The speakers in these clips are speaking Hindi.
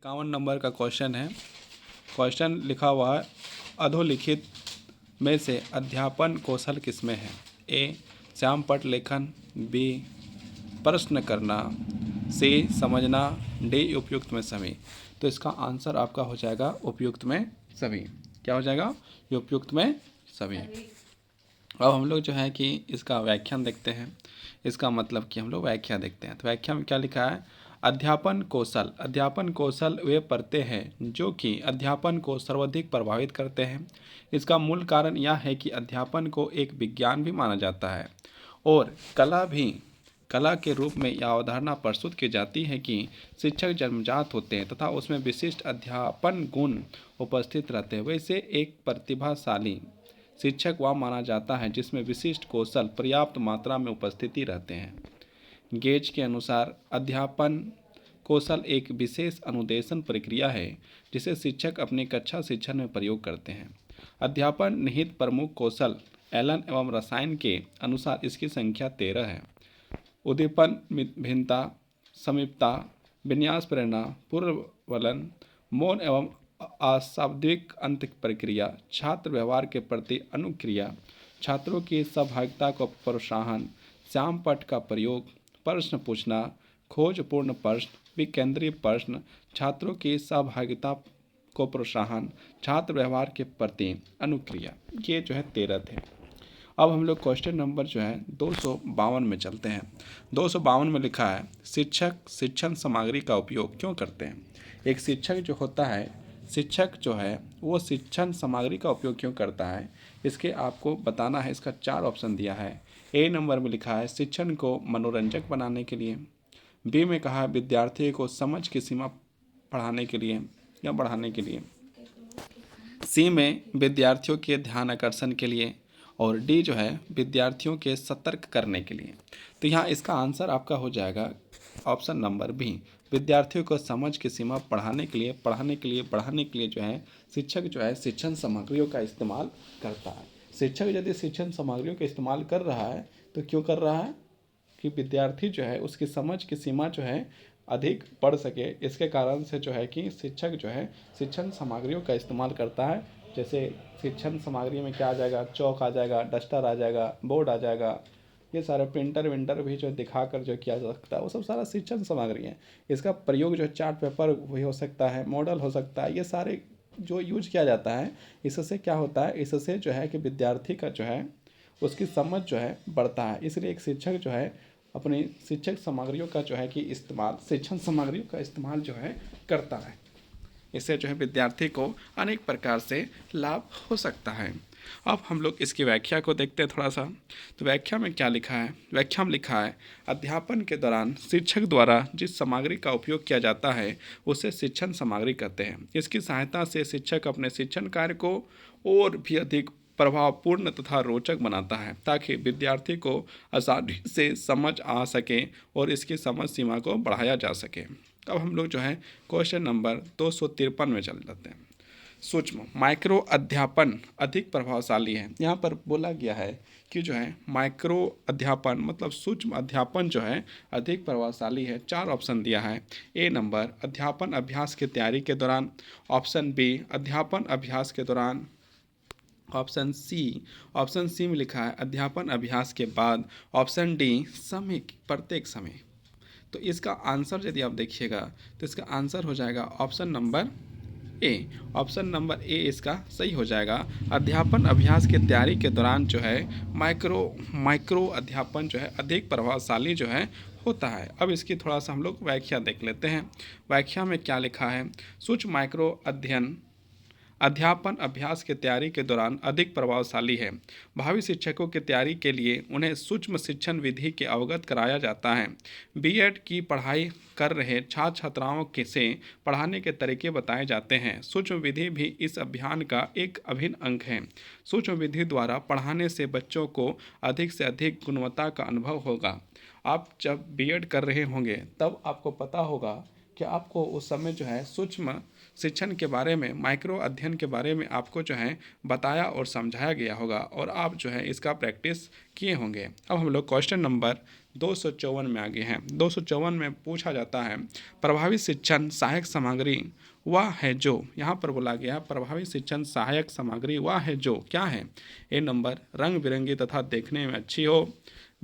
51 नंबर का क्वेश्चन है। क्वेश्चन लिखा हुआ है, अधोलिखित में से अध्यापन कौशल किसमें है? ए श्यामपट्ट लेखन, बी प्रश्न करना, सी समझना, डी उपयुक्त में सभी। तो इसका आंसर आपका हो जाएगा उपयुक्त में सभी। क्या हो जाएगा? उपयुक्त में सभी। अब हम लोग जो है कि इसका व्याख्यान देखते हैं। इसका मतलब कि हम लोग व्याख्या देखते हैं। तो व्याख्या में क्या लिखा है? अध्यापन कौशल। अध्यापन कौशल वे पढ़ते हैं जो कि अध्यापन को सर्वाधिक प्रभावित करते हैं। इसका मूल कारण यह है कि अध्यापन को एक विज्ञान भी माना जाता है और कला के रूप में यह अवधारणा प्रस्तुत की जाती है कि शिक्षक जन्मजात होते हैं तथा उसमें विशिष्ट अध्यापन गुण उपस्थित रहते हैं। वैसे एक प्रतिभाशाली शिक्षक वह माना जाता है जिसमें विशिष्ट कौशल पर्याप्त मात्रा में उपस्थिति रहते हैं। गेज के अनुसार अध्यापन कौशल एक विशेष अनुदेशन प्रक्रिया है जिसे शिक्षक अपनी कक्षा शिक्षण में प्रयोग करते हैं। अध्यापन निहित प्रमुख कौशल एलन एवं रसायन के अनुसार इसकी संख्या 13 है। उद्दीपन, भिन्नता, समीपता, विन्यास, प्रेरणा, पूर्ववलन, मौन एवं अशाब्दिक अंत प्रक्रिया, छात्र व्यवहार के प्रति अनुक्रिया, छात्रों की सहभागिता को प्रोत्साहन, श्यामपट्ट का प्रयोग, प्रश्न पूछना, खोजपूर्ण प्रश्न, विकेंद्रीय प्रश्न, छात्रों की सहभागिता को प्रोत्साहन, छात्र व्यवहार के प्रति अनुक्रिया, ये जो है 13 थे। अब हम लोग क्वेश्चन नंबर जो है 252 में चलते हैं। 252 में लिखा है, शिक्षक शिक्षण सामग्री का उपयोग क्यों करते हैं? एक शिक्षक जो होता है, शिक्षक जो है वो शिक्षण सामग्री का उपयोग क्यों करता है, इसके आपको बताना है। इसका 4 ऑप्शन दिया है। ए नंबर में लिखा है शिक्षण को मनोरंजक बनाने के लिए, बी में कहा है विद्यार्थी को समझ की सीमा पढ़ाने के लिए या बढ़ाने के लिए, सी में विद्यार्थियों के ध्यान आकर्षण के लिए, और डी जो है विद्यार्थियों के सतर्क करने के लिए। तो यहाँ इसका आंसर आपका हो जाएगा ऑप्शन नंबर बी, विद्यार्थियों को समझ की सीमा बढ़ाने के लिए, बढ़ाने के लिए जो है शिक्षक जो है शिक्षण सामग्रियों का इस्तेमाल करता है। शिक्षक यदि शिक्षण सामग्रियों का इस्तेमाल कर रहा है तो क्यों कर रहा है? कि विद्यार्थी जो है उसकी समझ की सीमा जो है अधिक बढ़ सके। इसके कारण से जो है कि शिक्षक जो है शिक्षण सामग्रियों का इस्तेमाल करता है। जैसे शिक्षण सामग्री में क्या आ जाएगा? चौक आ जाएगा, डस्टर आ जाएगा, बोर्ड आ जाएगा, ये सारे प्रिंटर विंटर भी जो दिखाकर जो किया जा सकता है वो सब सारा शिक्षण सामग्री है। इसका प्रयोग जो चार्ट पेपर भी हो सकता है, मॉडल हो सकता है, ये सारे जो यूज किया जाता है। इससे क्या होता है? इससे जो है कि विद्यार्थी का जो है उसकी समझ जो है बढ़ता है। इसलिए एक शिक्षक जो है अपनी शिक्षक सामग्रियों का जो है कि इस्तेमाल, शिक्षण सामग्रियों का इस्तेमाल जो है करता है। इससे जो है विद्यार्थी को अनेक प्रकार से लाभ हो सकता है। अब हम लोग इसकी व्याख्या को देखते हैं थोड़ा सा। तो व्याख्या में क्या लिखा है? व्याख्या में लिखा है, अध्यापन के दौरान शिक्षक द्वारा जिस सामग्री का उपयोग किया जाता है उसे शिक्षण सामग्री कहते हैं। इसकी सहायता से शिक्षक अपने शिक्षण कार्य को और भी अधिक प्रभावपूर्ण तथा रोचक बनाता है ताकि विद्यार्थी को आसानी से समझ आ सके और इसकी समझ सीमा को बढ़ाया जा सके। अब हम लोग जो है क्वेश्चन नंबर 253 में चल जाते हैं। सूक्ष्म माइक्रो अध्यापन अधिक प्रभावशाली है। यहाँ पर बोला गया है कि जो है माइक्रो अध्यापन मतलब सूक्ष्म अध्यापन जो है अधिक प्रभावशाली है। 4 ऑप्शन दिया है। ए नंबर अध्यापन अभ्यास की तैयारी के दौरान, ऑप्शन बी अध्यापन अभ्यास के दौरान, ऑप्शन सी में लिखा है अध्यापन अभ्यास के बाद, ऑप्शन डी समय, प्रत्येक समय। तो इसका आंसर यदि आप देखिएगा तो इसका आंसर हो जाएगा option number A. Option number A इसका सही हो जाएगा। अध्यापन अभ्यास की तैयारी के दौरान जो है माइक्रो अध्यापन जो है अधिक प्रभावशाली जो है होता है। अब इसकी थोड़ा सा हम लोग व्याख्या देख लेते हैं। व्याख्या में क्या लिखा है? सूक्ष्म माइक्रो अध्यापन अभ्यास की तैयारी के दौरान अधिक प्रभावशाली है। भावी शिक्षकों की तैयारी के लिए उन्हें सूक्ष्म शिक्षण विधि के अवगत कराया जाता है। बीएड की पढ़ाई कर रहे छात्र छात्राओं के से पढ़ाने के तरीके बताए जाते हैं। सूक्ष्म विधि भी इस अभियान का एक अभिन्न अंग है। सूक्ष्म विधि द्वारा पढ़ाने से बच्चों को अधिक से अधिक गुणवत्ता का अनुभव होगा। आप जब बीएड कर रहे होंगे तब आपको पता होगा कि आपको उस समय जो है सूक्ष्म शिक्षण के बारे में, माइक्रो अध्ययन के बारे में आपको जो है बताया और समझाया गया होगा और आप जो है इसका प्रैक्टिस किए होंगे। अब हम लोग क्वेश्चन नंबर 254 में आगे हैं। 254 में पूछा जाता है प्रभावी शिक्षण सहायक सामग्री वह है जो, यहाँ पर बोला गया प्रभावी शिक्षण सहायक सामग्री वह है जो क्या है। ए नंबर रंग बिरंगी तथा देखने में अच्छी हो।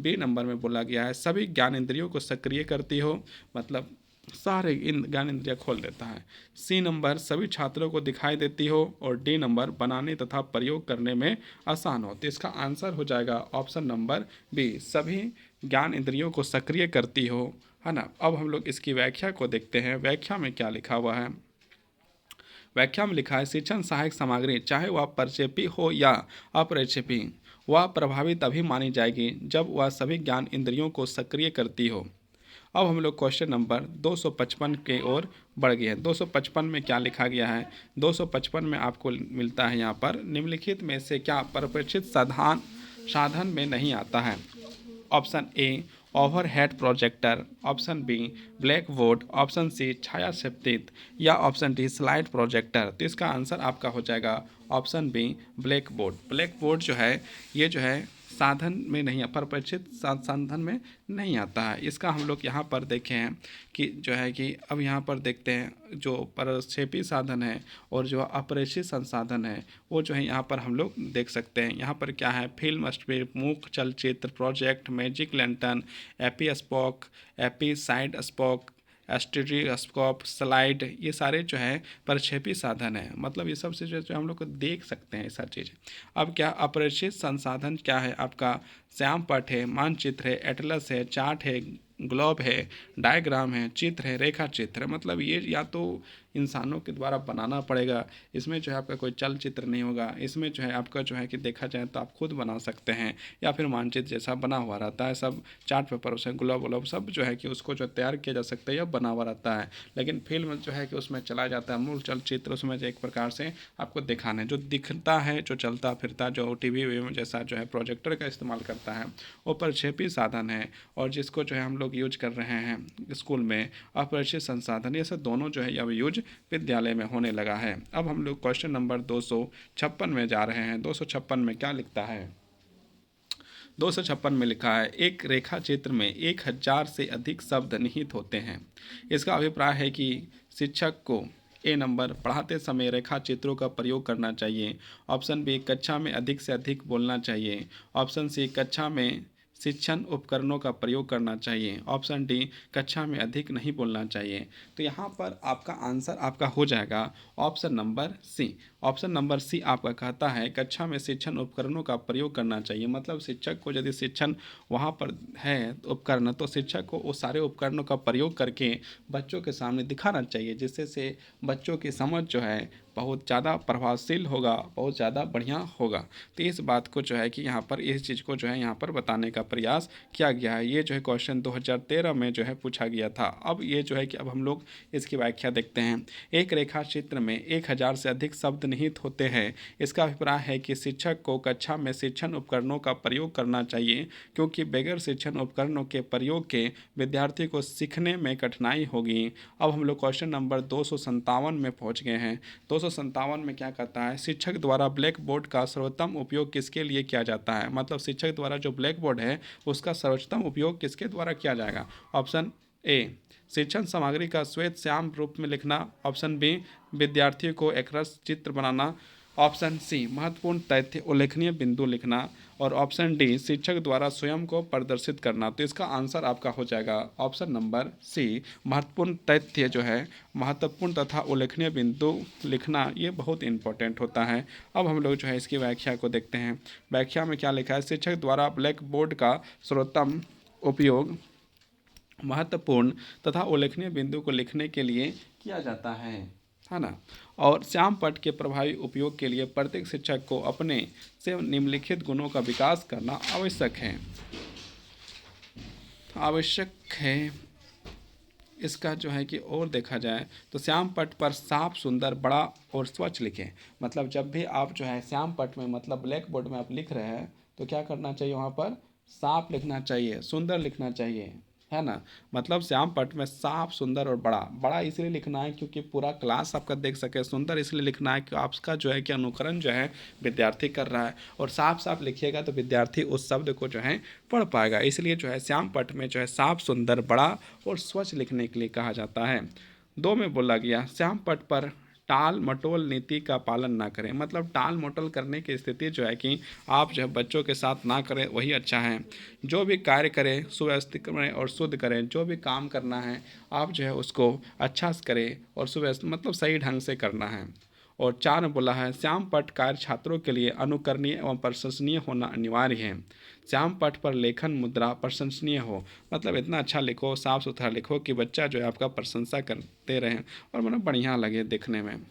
बी नंबर में बोला गया है सभी ज्ञान इंद्रियों को सक्रिय करती हो, मतलब सारे ज्ञान इंद्रिया खोल देता है। सी नंबर सभी छात्रों को दिखाई देती हो। और डी नंबर बनाने तथा प्रयोग करने में आसान हो। तो इसका आंसर हो जाएगा ऑप्शन नंबर बी, सभी ज्ञान इंद्रियों को सक्रिय करती हो, है ना। अब हम लोग इसकी व्याख्या को देखते हैं। व्याख्या में क्या लिखा हुआ है। व्याख्या में लिखा है शिक्षण सहायक सामग्री चाहे वह प्रक्षेपी हो या अप्रक्षेपी वह प्रभावी तभी मानी जाएगी जब वह सभी ज्ञान इंद्रियों को सक्रिय करती हो। अब हम लोग क्वेश्चन नंबर 255 के ओर बढ़ गए हैं। 255 में क्या लिखा गया है। 255 में आपको मिलता है यहाँ पर निम्नलिखित में से क्या परिप्रेक्षित साधन में नहीं आता है। Option A overhead projector, option B blackboard, option C छाया क्षैतिज या ऑप्शन डी स्लाइड प्रोजेक्टर। तो इसका आंसर आपका हो जाएगा option B blackboard. Blackboard जो है ये जो है साधन में नहीं, परिप्रेक्षित साधन में नहीं आता है। इसका हम लोग यहाँ पर देखे हैं कि जो है कि अब यहाँ पर देखते हैं जो प्रक्षेपी साधन है और जो अप्रेक्षित संसाधन है वो जो है यहाँ पर हम लोग देख सकते हैं। यहाँ पर क्या है फिल्म स्ट्रिप, मूक चलचित्र, project, magic lantern, episcope, epidiascope, stereoscope, slide, ये सारे जो है प्रक्षेपी साधन है। मतलब ये सब से जो हम लोग को देख सकते हैं ये सारी चीज़ें। अब क्या अप्रेक्षित संसाधन क्या है आपका श्याम पट है, मानचित्र है, एटलस है, चार्ट है, ग्लोब है, डायग्राम है, चित्र है, रेखा चित्र है। मतलब ये या तो इंसानों के द्वारा बनाना पड़ेगा, इसमें जो है आपका कोई चलचित्र नहीं होगा, इसमें जो है आपका जो है कि देखा जाए तो आप खुद बना सकते हैं या फिर मानचित्र जैसा बना हुआ रहता है। सब चार्ट पेपर से ग्लोब व्लोब सब जो है कि उसको जो तैयार किया जा सकता है या बना हुआ रहता है। लेकिन फिल्म जो है कि उसमें चला जाता है मूल चलचित्र, उसमें जो एक प्रकार से आपको दिखाना है जो दिखता है, जो चलता फिरता, जो टीवी में जैसा जो है प्रोजेक्टर का इस्तेमाल करता है वो प्रक्षेपी साधन है। और जिसको जो है हम लोग यूज कर रहे हैं स्कूल में अप्रेक्षित संसाधन, ये सब दोनों जो है अब यूज विद्यालय में होने लगा है। अब हम लोग क्वेश्चन नंबर 256 में जा रहे हैं। 256 में क्या लिखता है। 256 में लिखा है एक रेखा चित्र में 1000 से अधिक शब्द निहित होते हैं। इसका अभिप्राय है कि शिक्षक को ए नंबर पढ़ाते समय रेखा चित्रों का प्रयोग करना चाहिए। ऑप्शन बी कक्षा में अधिक से अधिक बोलना चाहिए। ऑप्शन सी कक्षा में शिक्षण उपकरणों का प्रयोग करना चाहिए। ऑप्शन डी कक्षा में अधिक नहीं बोलना चाहिए। तो यहाँ पर आपका आंसर आपका हो जाएगा option number C. Option number C आपका कहता है कक्षा में शिक्षण उपकरणों का प्रयोग करना चाहिए। मतलब शिक्षक को यदि शिक्षण वहाँ पर है उपकरण तो शिक्षक को वो सारे उपकरणों का प्रयोग करके बच्चों के सामने दिखाना चाहिए, जिससे से बच्चों की समझ जो है बहुत ज़्यादा प्रभावशील होगा, बहुत ज़्यादा बढ़िया होगा। तो इस बात को जो है कि यहाँ पर इस चीज़ को जो है यहाँ पर बताने का प्रयास किया गया है। ये जो है क्वेश्चन 2013 में जो है पूछा गया था। अब ये जो है कि अब हम लोग इसकी व्याख्या देखते हैं। एक रेखा चित्र में 1000 से अधिक शब्द निहित होते हैं। इसका अभिप्राय है कि शिक्षक को कक्षा में शिक्षण उपकरणों का प्रयोग करना चाहिए, क्योंकि बगैर शिक्षण उपकरणों के प्रयोग के विद्यार्थी को सीखने में कठिनाई होगी। अब हम लोग क्वेश्चन नंबर 257 में पहुँच गए हैं। 257 में क्या कहता है शिक्षक द्वारा ब्लैक बोर्ड का सर्वोत्तम उपयोग किसके लिए किया जाता है। मतलब शिक्षक द्वारा जो ब्लैक बोर्ड है उसका सर्वोत्तम उपयोग किसके द्वारा किया जाएगा। ऑप्शन ए शिक्षण सामग्री का श्वेत श्याम रूप में लिखना। ऑप्शन बी विद्यार्थियों को एकरस चित्र बनाना। ऑप्शन सी महत्वपूर्ण तथ्य उल्लेखनीय बिंदु लिखना। और ऑप्शन डी शिक्षक द्वारा स्वयं को प्रदर्शित करना। तो इसका आंसर आपका हो जाएगा ऑप्शन नंबर सी महत्वपूर्ण तथ्य जो है, महत्वपूर्ण तथा उल्लेखनीय बिंदु लिखना, ये बहुत इंपॉर्टेंट होता है। अब हम लोग जो है इसकी व्याख्या को देखते हैं। व्याख्या में क्या लिखा है शिक्षक द्वारा ब्लैक बोर्ड का सर्वोत्तम उपयोग महत्वपूर्ण तथा उल्लेखनीय बिंदु को लिखने के लिए किया जाता है ना। और श्याम पट के प्रभावी उपयोग के लिए प्रत्येक शिक्षक को अपने से निम्नलिखित गुणों का विकास करना आवश्यक है। इसका जो है कि और देखा जाए तो श्याम पट पर साफ, सुंदर, बड़ा और स्वच्छ लिखें। मतलब जब भी आप जो है श्याम पट में मतलब ब्लैक बोर्ड में आप लिख रहे हैं तो क्या करना चाहिए, वहाँ पर साफ लिखना चाहिए, सुंदर लिखना चाहिए, है ना। मतलब श्याम पट में साफ, सुंदर और बड़ा। बड़ा इसलिए लिखना है क्योंकि पूरा क्लास आपका देख सके। सुंदर इसलिए लिखना है कि आपका जो है कि अनुकरण जो है विद्यार्थी कर रहा है, और साफ साफ लिखिएगा तो विद्यार्थी उस शब्द को जो है पढ़ पाएगा। इसलिए जो है श्याम पट में जो है साफ, सुंदर, बड़ा और स्वच्छ लिखने के लिए कहा जाता है। 2 में बोला गया श्याम पट पर टाल मटोल नीति का पालन ना करें। मतलब टाल मटोल करने की स्थिति जो है कि आप जो है बच्चों के साथ ना करें, वही अच्छा है। जो भी कार्य करें सुव्यवस्थित करें और शुद्ध करें। जो भी काम करना है आप जो है उसको अच्छा से करें और सुव्यवस्थित मतलब सही ढंग से करना है। और 4 में बोला है श्याम पट कार्य छात्रों के लिए अनुकरणीय एवं प्रशंसनीय होना अनिवार्य है। श्याम पट पर लेखन मुद्रा प्रशंसनीय हो। मतलब इतना अच्छा लिखो, साफ सुथरा लिखो कि बच्चा जो है आपका प्रशंसा करते रहें और मतलब बढ़िया लगे देखने में।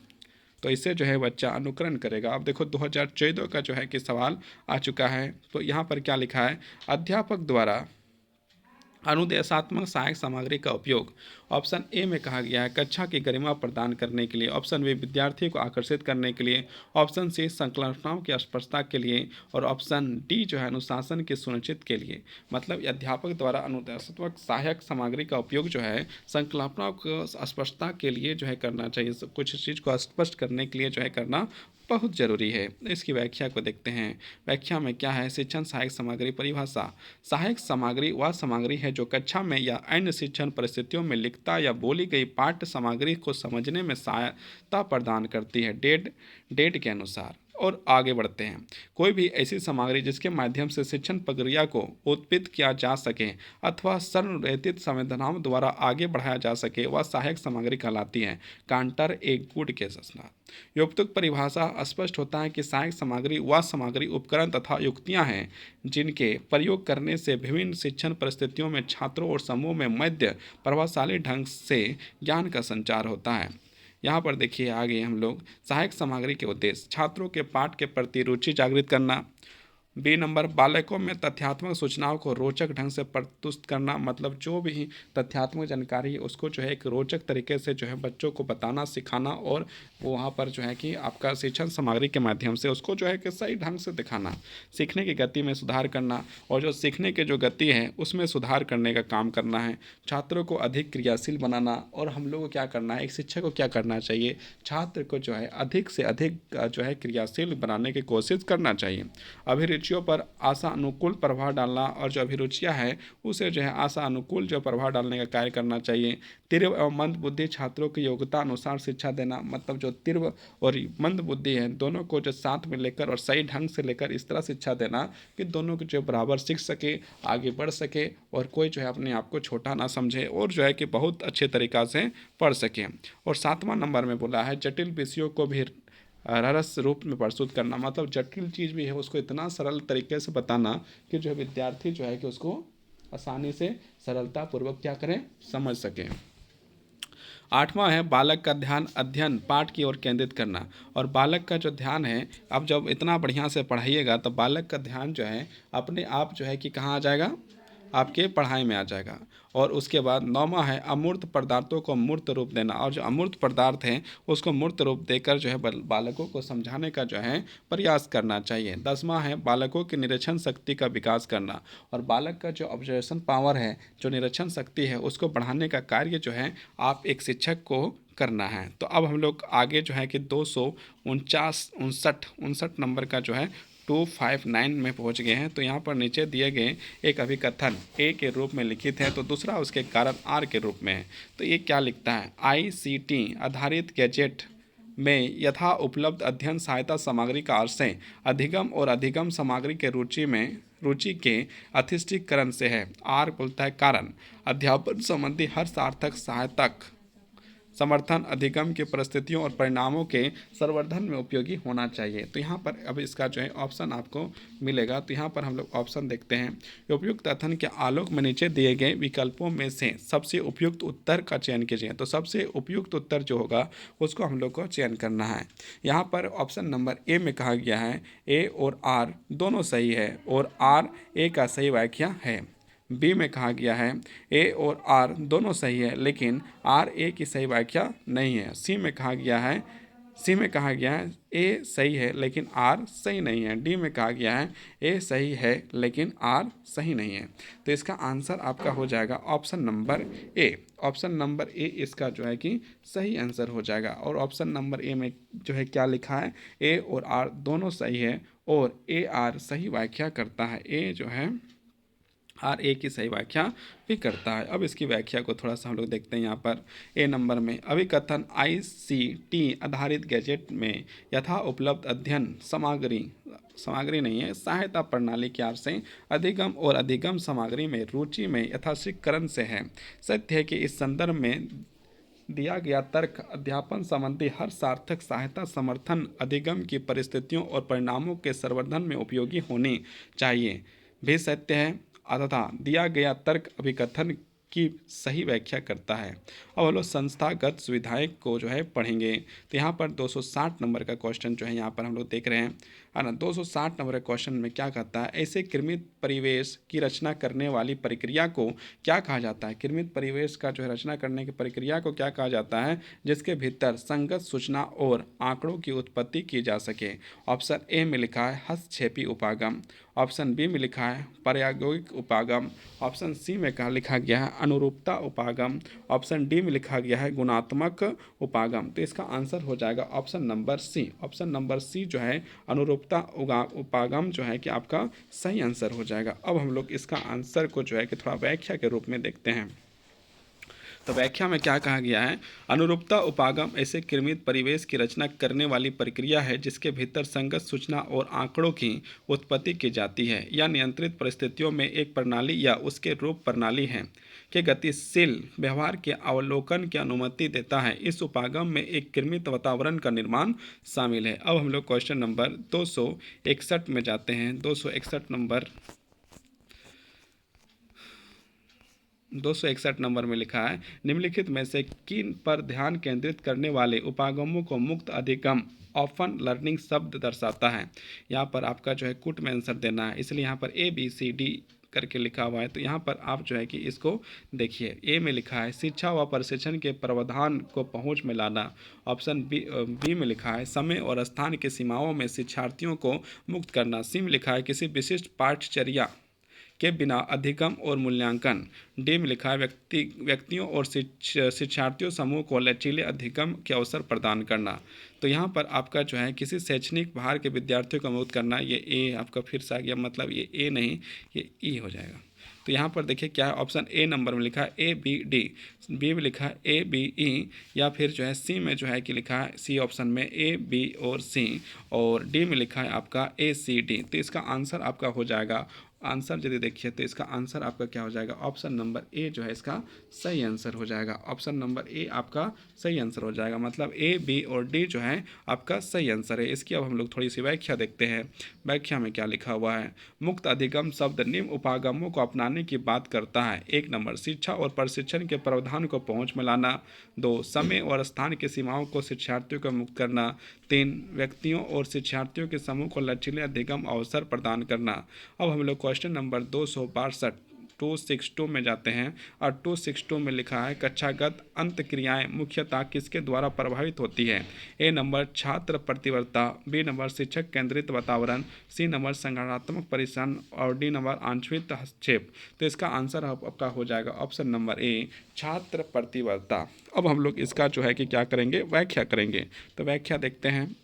तो इससे जो है बच्चा अनुकरण करेगा। अब देखो 2014 का जो है कि सवाल आ चुका है। तो यहाँ पर क्या लिखा है, अध्यापक द्वारा अनुदेशात्मक सहायक सामग्री का उपयोग। ऑप्शन ए में कहा गया है कक्षा की गरिमा प्रदान करने के लिए। ऑप्शन बी विद्यार्थियों को आकर्षित करने के लिए। ऑप्शन सी संकल्पनाओं की स्पष्टता के लिए। और ऑप्शन डी जो है अनुशासन के सुनिश्चित के लिए। मतलब अध्यापक द्वारा अनुदेशात्मक सहायक सामग्री का उपयोग जो है संकल्पनाओं को स्पष्टता के लिए जो है करना चाहिए। कुछ चीज़ को स्पष्ट करने के लिए जो है करना बहुत जरूरी है। इसकी व्याख्या को देखते हैं। व्याख्या में क्या है, शिक्षण सहायक सामग्री परिभाषा। सहायक सामग्री वह सामग्री है जो कक्षा में या अन्य शिक्षण परिस्थितियों में लिखता या बोली गई पाठ्य सामग्री को समझने में सहायता प्रदान करती है डेट के अनुसार। और आगे बढ़ते हैं। कोई भी ऐसी सामग्री जिसके माध्यम से शिक्षण प्रक्रिया को उत्पित किया जा सके अथवा संरचित संवेदनाओं द्वारा आगे बढ़ाया जा सके वह सहायक सामग्री कहलाती है। कांटर एक गुड के साथ उपयुक्त परिभाषा स्पष्ट होता है कि सहायक सामग्री वह सामग्री उपकरण तथा युक्तियां हैं जिनके प्रयोग करने से विभिन्न शिक्षण परिस्थितियों में छात्रों और समूह में मध्य प्रभावशाली ढंग से ज्ञान का संचार होता है। यहाँ पर देखिए आगे हम लोग सहायक सामग्री के उद्देश्य, छात्रों के पाठ के प्रति रुचि जागृत करना। बी नंबर, बालकों में तथ्यात्मक सूचनाओं को रोचक ढंग से प्रस्तुत करना। मतलब जो भी तथ्यात्मक जानकारी है उसको जो है एक रोचक तरीके से जो है बच्चों को बताना, सिखाना और वहाँ पर जो है कि आपका शिक्षण सामग्री के माध्यम से उसको जो है कि सही ढंग से दिखाना। सीखने की गति में सुधार करना, और जो सीखने की जो गति है उसमें सुधार करने का काम करना है। छात्रों को अधिक क्रियाशील बनाना, और हम लोग को क्या करना है, एक शिक्षक को क्या करना चाहिए, छात्र को जो है अधिक से अधिक जो है क्रियाशील बनाने की कोशिश करना चाहिए। अभिरुचियों पर आशा अनुकूल प्रभाव डालना, और जो अभिरुचियाँ हैं उसे जो है आशा अनुकूल जो प्रभाव डालने का कार्य करना चाहिए। तीव्र एवं मंद बुद्धि छात्रों की योग्यता अनुसार शिक्षा देना। मतलब जो तीव्र और मंद बुद्धि है दोनों को जो साथ में लेकर और सही ढंग से लेकर इस तरह शिक्षा देना कि दोनों को जो बराबर सीख सके, आगे बढ़ सके, और कोई जो है अपने आप को छोटा ना समझे और जो है कि बहुत अच्छे तरीक़ा से पढ़ सके। और 7वां नंबर में बोला है जटिल विषयों को भी रस रूप में प्रस्तुत करना। मतलब जटिल चीज़ भी है उसको इतना सरल तरीके से बताना कि जो विद्यार्थी जो है कि उसको आसानी से सरलता पूर्वक क्या करें, समझ सकें। 8वां है बालक का ध्यान अध्ययन पाठ की ओर केंद्रित करना। और बालक का जो ध्यान है, अब जब इतना बढ़िया से पढ़ाइएगा तो बालक का ध्यान जो है अपने आप जो है कि कहाँ आ जाएगा, आपके पढ़ाई में आ जाएगा। और उसके बाद 9वां है अमूर्त पदार्थों को मूर्त रूप देना। और जो अमूर्त पदार्थ हैं उसको मूर्त रूप देकर जो है बालकों को समझाने का जो है प्रयास करना चाहिए। 10वां है बालकों की निरीक्षण शक्ति का विकास करना। और बालक का जो ऑब्जर्वेशन पावर है, जो निरीक्षण शक्ति है, उसको बढ़ाने का कार्य जो है आप एक शिक्षक को करना है। तो अब हम लोग आगे जो है कि 259 नंबर का जो है 259 में पहुंच गए हैं। तो यहाँ पर नीचे दिए गए एक अभिकथन ए के रूप में लिखित है, तो दूसरा उसके कारण आर के रूप में है। तो ये क्या लिखता है, ICT आधारित गैजेट में यथा उपलब्ध अध्ययन सहायता सामग्री का आशय अधिगम और अधिगम सामग्री के रुचि के अधिष्ठीकरण से है। आर बोलता है कारण अध्यापन संबंधी हर सार्थक सहायतक समर्थन अधिगम की परिस्थितियों और परिणामों के संवर्धन में उपयोगी होना चाहिए। तो यहाँ पर अब इसका जो है ऑप्शन आपको मिलेगा। तो यहाँ पर हम लोग ऑप्शन देखते हैं। उपयुक्त कथन के आलोक में नीचे दिए गए विकल्पों में से सबसे उपयुक्त उत्तर का चयन कीजिए। तो सबसे उपयुक्त उत्तर जो होगा उसको हम लोग को चयन करना है। यहाँ पर ऑप्शन नंबर ए में कहा गया है ए और आर दोनों सही है और आर ए का सही व्याख्या है। बी में कहा गया है ए और आर दोनों सही है लेकिन आर ए की सही व्याख्या नहीं है। सी में कहा गया है सी में कहा गया है ए सही है लेकिन आर सही नहीं है। डी में कहा गया है ए सही है लेकिन आर सही नहीं है। तो इसका आंसर आपका हो जाएगा option number A. Option number A इसका जो है कि सही आंसर हो जाएगा। और ऑप्शन नंबर ए में जो है क्या लिखा है, ए और आर दोनों सही है और ए आर सही व्याख्या करता है। ए जो है आर ए की सही व्याख्या भी करता है। अब इसकी व्याख्या को थोड़ा सा हम लोग देखते हैं। यहाँ पर ए नंबर में अभिकथन ICT आधारित गैजेट में यथा उपलब्ध अध्ययन सामग्री नहीं है, सहायता प्रणाली की आर से अधिगम और अधिगम सामग्री में रुचि में यथाशीकरण से है। सत्य है कि इस संदर्भ में दिया गया तर्क अध्यापन संबंधी हर सार्थक सहायता समर्थन अधिगम की परिस्थितियों और परिणामों के संवर्धन में उपयोगी होनी चाहिए भी सत्य है तथा दिया गया तर्क अभिकथन की सही व्याख्या करता है। अब हम लोग संस्थागत सुविधाएं को जो है पढ़ेंगे। तो यहाँ पर 260 नंबर का क्वेश्चन जो है यहाँ पर हम लोग देख रहे हैं, है ना। 260 नंबर के क्वेश्चन में क्या कहता है, ऐसे कृमित परिवेश की रचना करने वाली प्रक्रिया को क्या कहा जाता है। कृमित परिवेश का जो है रचना करने की प्रक्रिया को क्या कहा जाता है, जिसके भीतर संगत सूचना और आंकड़ों की उत्पत्ति की जा सके। ऑप्शन ए में लिखा है हस्तक्षेपी उपागम, ऑप्शन बी में लिखा है प्रायोगिक उपागम, ऑप्शन सी में कहा लिखा गया है अनुरूपता उपागम, ऑप्शन डी में लिखा गया है गुणात्मक उपागम। तो इसका आंसर हो जाएगा option number C. Option number C जो है अनुरूपता उपागम जो है कि आपका सही आंसर हो जाएगा। अब हम लोग इसका आंसर को जो है कि थोड़ा व्याख्या के रूप में देखते हैं। तो व्याख्या में क्या कहा गया है, अनुरूपता उपागम ऐसे कृमित परिवेश की रचना करने वाली प्रक्रिया है जिसके भीतर संगत सूचना और आंकड़ों की उत्पत्ति की जाती है या नियंत्रित परिस्थितियों में एक प्रणाली या उसके रूप प्रणाली है के गतिशील व्यवहार के अवलोकन की अनुमति देता है। इस उपागम में एक कृमित वातावरण का निर्माण शामिल है। अब हम लोग क्वेश्चन नंबर 261 में जाते हैं। 261 नंबर में लिखा है निम्नलिखित में से किन पर ध्यान केंद्रित करने वाले उपागमों को मुक्त अधिगम ओपन लर्निंग शब्द दर्शाता है। यहाँ पर आपका जो है कुट में आंसर देना है, इसलिए यहाँ पर ABCD करके लिखा हुआ है। तो यहाँ पर आप जो है कि इसको देखिए। ए में लिखा है शिक्षा व प्रशिक्षण के प्रावधान को पहुँच में लाना, ऑप्शन बी में लिखा है समय और स्थान की सीमाओं में शिक्षार्थियों को मुक्त करना, सी में लिखा है किसी विशिष्ट पाठचर्या के बिना अधिगम और मूल्यांकन, डी में लिखा है व्यक्तियों और शिक्षार्थियों समूह को लचीले अधिगम के अवसर प्रदान करना। तो यहाँ पर आपका जो है किसी शैक्षणिक भार के विद्यार्थियों को मुक्त करना, ये ए आपका फिर से आ गया, मतलब ये ए नहीं ये ई हो जाएगा। तो यहाँ पर देखिए क्या है, ऑप्शन ए नंबर में लिखा है ABD, बी में लिखा है ABE, या फिर जो है सी में जो है कि लिखा है सी ऑप्शन में AB और C, और डी में लिखा है आपका ACD। तो इसका आंसर आपका हो जाएगा, आंसर यदि देखिए तो इसका आंसर आपका क्या हो जाएगा, ऑप्शन नंबर ए जो है इसका सही आंसर हो जाएगा। ऑप्शन नंबर ए आपका सही आंसर हो जाएगा, मतलब A, B और D जो है आपका सही आंसर है। इसकी अब हम लोग थोड़ी सी व्याख्या देखते हैं। व्याख्या में क्या लिखा हुआ है, मुक्त अधिगम शब्द निम्न उपागमों को अपनाने की बात करता है। 1 नंबर शिक्षा और प्रशिक्षण के प्रावधान को पहुँच में लाना, 2 समय और स्थान की सीमाओं को शिक्षार्थियों को मुक्त करना, 3 व्यक्तियों और शिक्षार्थियों के समूह को लचीले अधिगम अवसर प्रदान करना। अब हम लोग क्वेश्चन नंबर 262 में जाते हैं, और 262 में लिखा है कक्षागत अंतक्रियाएं मुख्यतः किसके द्वारा प्रभावित होती है। ए नंबर छात्र प्रतिबद्धता, बी नंबर शिक्षक केंद्रित वातावरण, सी नंबर संगठनात्मक परिश्रम, और डी नंबर आंचलिक हस्तक्षेप। तो इसका आंसर आपका हो जाएगा ऑप्शन नंबर ए छात्र प्रतिबद्धता। अब हम लोग इसका जो है कि क्या करेंगे, व्याख्या करेंगे। तो व्याख्या देखते हैं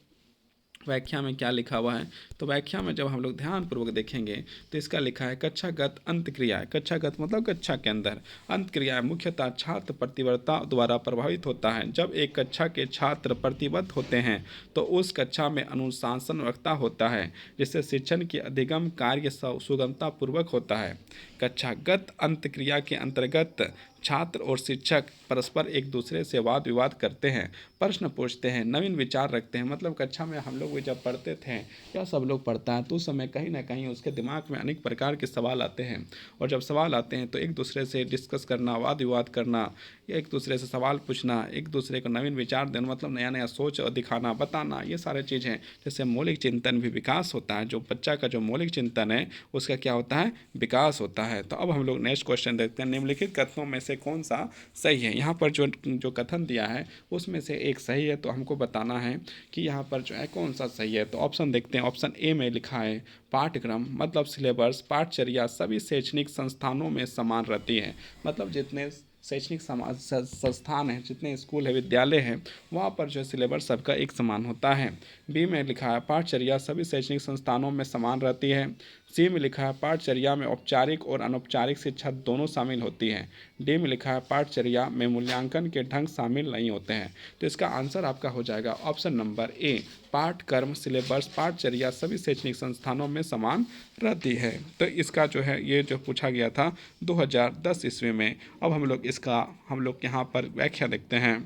व्याख्या में क्या लिखा हुआ है। तो व्याख्या में जब हम लोग ध्यानपूर्वक देखेंगे तो इसका लिखा है कक्षागत अंतक्रियाएं, कक्षागत मतलब कक्षा के अंदर, अंतक्रियाएं मुख्यतः छात्र प्रतिबद्धता द्वारा प्रभावित होता है। जब एक कक्षा के छात्र प्रतिबद्ध होते हैं तो उस कक्षा में अनुशासन व्यवस्था होता है, जिससे शिक्षण की अधिगम कार्य सुगमता पूर्वक होता है। कक्षागत अंतक्रिया के अंतर्गत छात्र और शिक्षक परस्पर एक दूसरे से वाद विवाद करते हैं, प्रश्न पूछते हैं, नवीन विचार रखते हैं। मतलब कक्षा में हम लोग भी जब पढ़ते थे या सब लोग पढ़ता है तो उस समय कहीं ना कहीं उसके दिमाग में अनेक प्रकार के सवाल आते हैं, और जब सवाल आते हैं तो एक दूसरे से डिस्कस करना, वाद विवाद करना, एक दूसरे से सवाल पूछना, एक दूसरे को नवीन विचार देना, मतलब नया नया सोच दिखाना, बताना, ये सारे चीज़ हैं। जैसे मौलिक चिंतन भी विकास होता है, जो बच्चा का जो मौलिक चिंतन है उसका क्या होता है, विकास होता है। तो अब हम लोग नेक्स्ट क्वेश्चन देखते हैं। निम्नलिखित कथनों में से से कौन सा सही है। यहाँ पर जो जो कथन दिया है उसमें से एक सही है, तो हमको बताना है कि यहाँ पर जो है कौन सा सही है। तो ऑप्शन देखते हैं। ऑप्शन ए में लिखा है पाठ्यक्रम मतलब सिलेबस पाठचर्या सभी शैक्षणिक संस्थानों में समान रहती है। मतलब जितने शैक्षणिक संस्थान हैं, जितने स्कूल है, विद्यालय हैं, वहाँ पर जो सिलेबस सबका एक समान होता है। बी में लिखा है पाठचर्या सभी शैक्षणिक संस्थानों में समान रहती है। सी में लिखा है पाठचर्या में औपचारिक और अनौपचारिक शिक्षा दोनों शामिल होती है। डी में लिखा है पाठचर्या में मूल्यांकन के ढंग शामिल नहीं होते हैं। तो इसका आंसर आपका हो जाएगा ऑप्शन नंबर ए, पाठ्यक्रम सिलेबस पाठचर्या सभी शैक्षणिक संस्थानों में समान रहती है। तो इसका जो है ये जो पूछा गया था 2010 ईस्वी में। अब हम लोग यहाँ पर व्याख्या देखते हैं।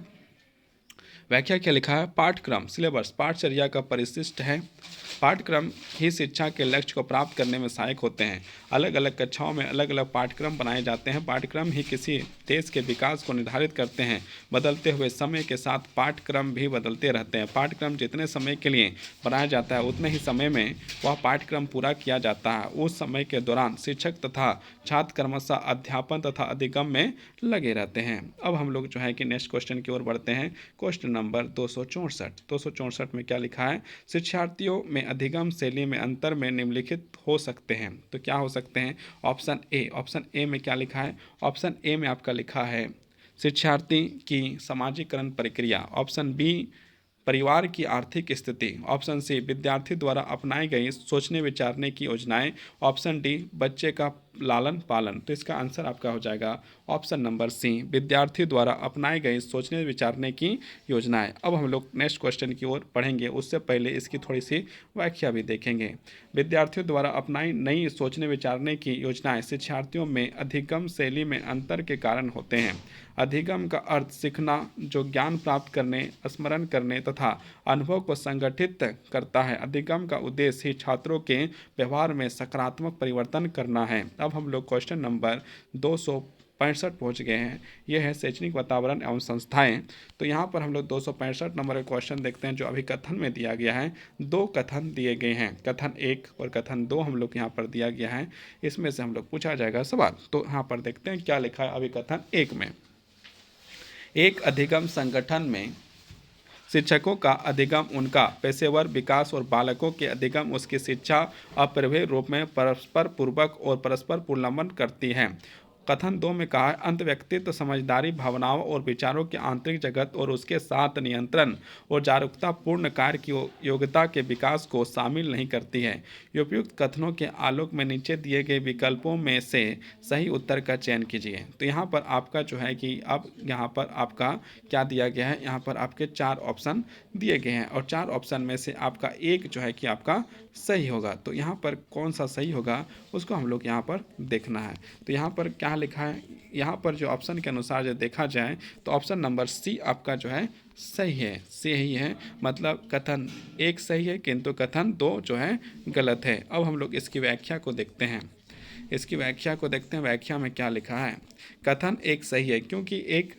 व्याख्या क्या लिखा है? पाठ्यक्रम सिलेबस पाठचर्या का परिशिष्ट है। पाठ्यक्रम ही शिक्षा के लक्ष्य को प्राप्त करने में सहायक होते हैं। अलग अलग कक्षाओं में अलग अलग पाठ्यक्रम बनाए जाते हैं। पाठ्यक्रम ही किसी देश के विकास को निर्धारित करते हैं। बदलते हुए समय के साथ पाठ्यक्रम भी बदलते रहते हैं। पाठ्यक्रम जितने समय के लिए बनाया जाता है उतने ही समय में वह पाठ्यक्रम पूरा किया जाता है। उस समय के दौरान शिक्षक तथा छात्र क्रमशः अध्यापन तथा अधिगम में लगे रहते हैं। अब हम लोग जो है कि नेक्स्ट क्वेश्चन की ओर बढ़ते हैं। क्वेश्चन नंबर 264 में क्या लिखा है? शिक्षार्थियों में अधिगम शैली में अंतर में निम्नलिखित हो सकते हैं। तो क्या हो सकते हैं? ऑप्शन ए में क्या लिखा है? ऑप्शन ए में आपका लिखा है शिक्षार्थी की समाजीकरण प्रक्रिया। ऑप्शन बी परिवार की आर्थिक स्थिति। ऑप्शन सी विद्यार्थी द्वारा अपनाई गई सोचने विचारने की योजनाएं। ऑप्शन डी बच्चे का लालन पालन। तो इसका आंसर आपका हो जाएगा ऑप्शन नंबर सी, विद्यार्थी द्वारा अपनाई गई सोचने विचारने की योजनाएं। अब हम लोग नेक्स्ट क्वेश्चन की ओर पढ़ेंगे, उससे पहले इसकी थोड़ी सी व्याख्या भी देखेंगे। विद्यार्थियों द्वारा अपनाई नई सोचने विचारने की योजनाएं शिक्षार्थियों में अधिगम शैली में अंतर के कारण होते हैं। अधिगम का अर्थ सीखना जो ज्ञान प्राप्त करने, स्मरण करने तथा अनुभव को संगठित करता है। अधिगम का उद्देश्य ही छात्रों के व्यवहार में सकारात्मक परिवर्तन करना है। अब हम लोग क्वेश्चन नंबर 265 पहुँच गए हैं। यह है शैक्षणिक वातावरण एवं संस्थाएं। तो यहाँ पर हम लोग 265 नंबर का क्वेश्चन देखते हैं जो अभी कथन में दिया गया है। दो कथन दिए गए हैं, कथन 1 और कथन 2 हम लोग यहाँ पर दिया गया है। इसमें से हम लोग पूछा जाएगा सवाल। तो यहाँ पर देखते हैं क्या लिखा है अभी कथन 1 में। एक अधिगम संगठन में शिक्षकों का अधिगम उनका पेशेवर विकास और बालकों के अधिगम उसकी शिक्षा अपरिमेय रूप में परस्पर पूर्वक और परस्पर उल्लंघन करती है। कथन 2 में कहा है अंत व्यक्तित्व समझदारी भावनाओं और विचारों के आंतरिक जगत और उसके साथ नियंत्रण और जागरूकता पूर्ण कार्य की योग्यता के विकास को शामिल नहीं करती है। उपयुक्त कथनों के आलोक में नीचे दिए गए विकल्पों में से सही उत्तर का चयन कीजिए। तो यहाँ पर आपका जो है कि अब यहाँ पर आपका क्या दिया गया है? यहाँ पर आपके 4 ऑप्शन दिए गए हैं और 4 ऑप्शन में से आपका एक जो है कि आपका सही होगा। तो यहाँ पर कौन सा सही होगा उसको हम लोग यहाँ पर देखना है। तो यहाँ पर क्या लिखा है? यहाँ पर जो ऑप्शन के अनुसार जो देखा जाए तो ऑप्शन नंबर सी आपका जो है सही है, सही है। मतलब कथन 1 सही है किंतु कथन 2 जो है गलत है। अब हम लोग इसकी व्याख्या को देखते हैं। व्याख्या में क्या लिखा है? कथन 1 सही है क्योंकि एक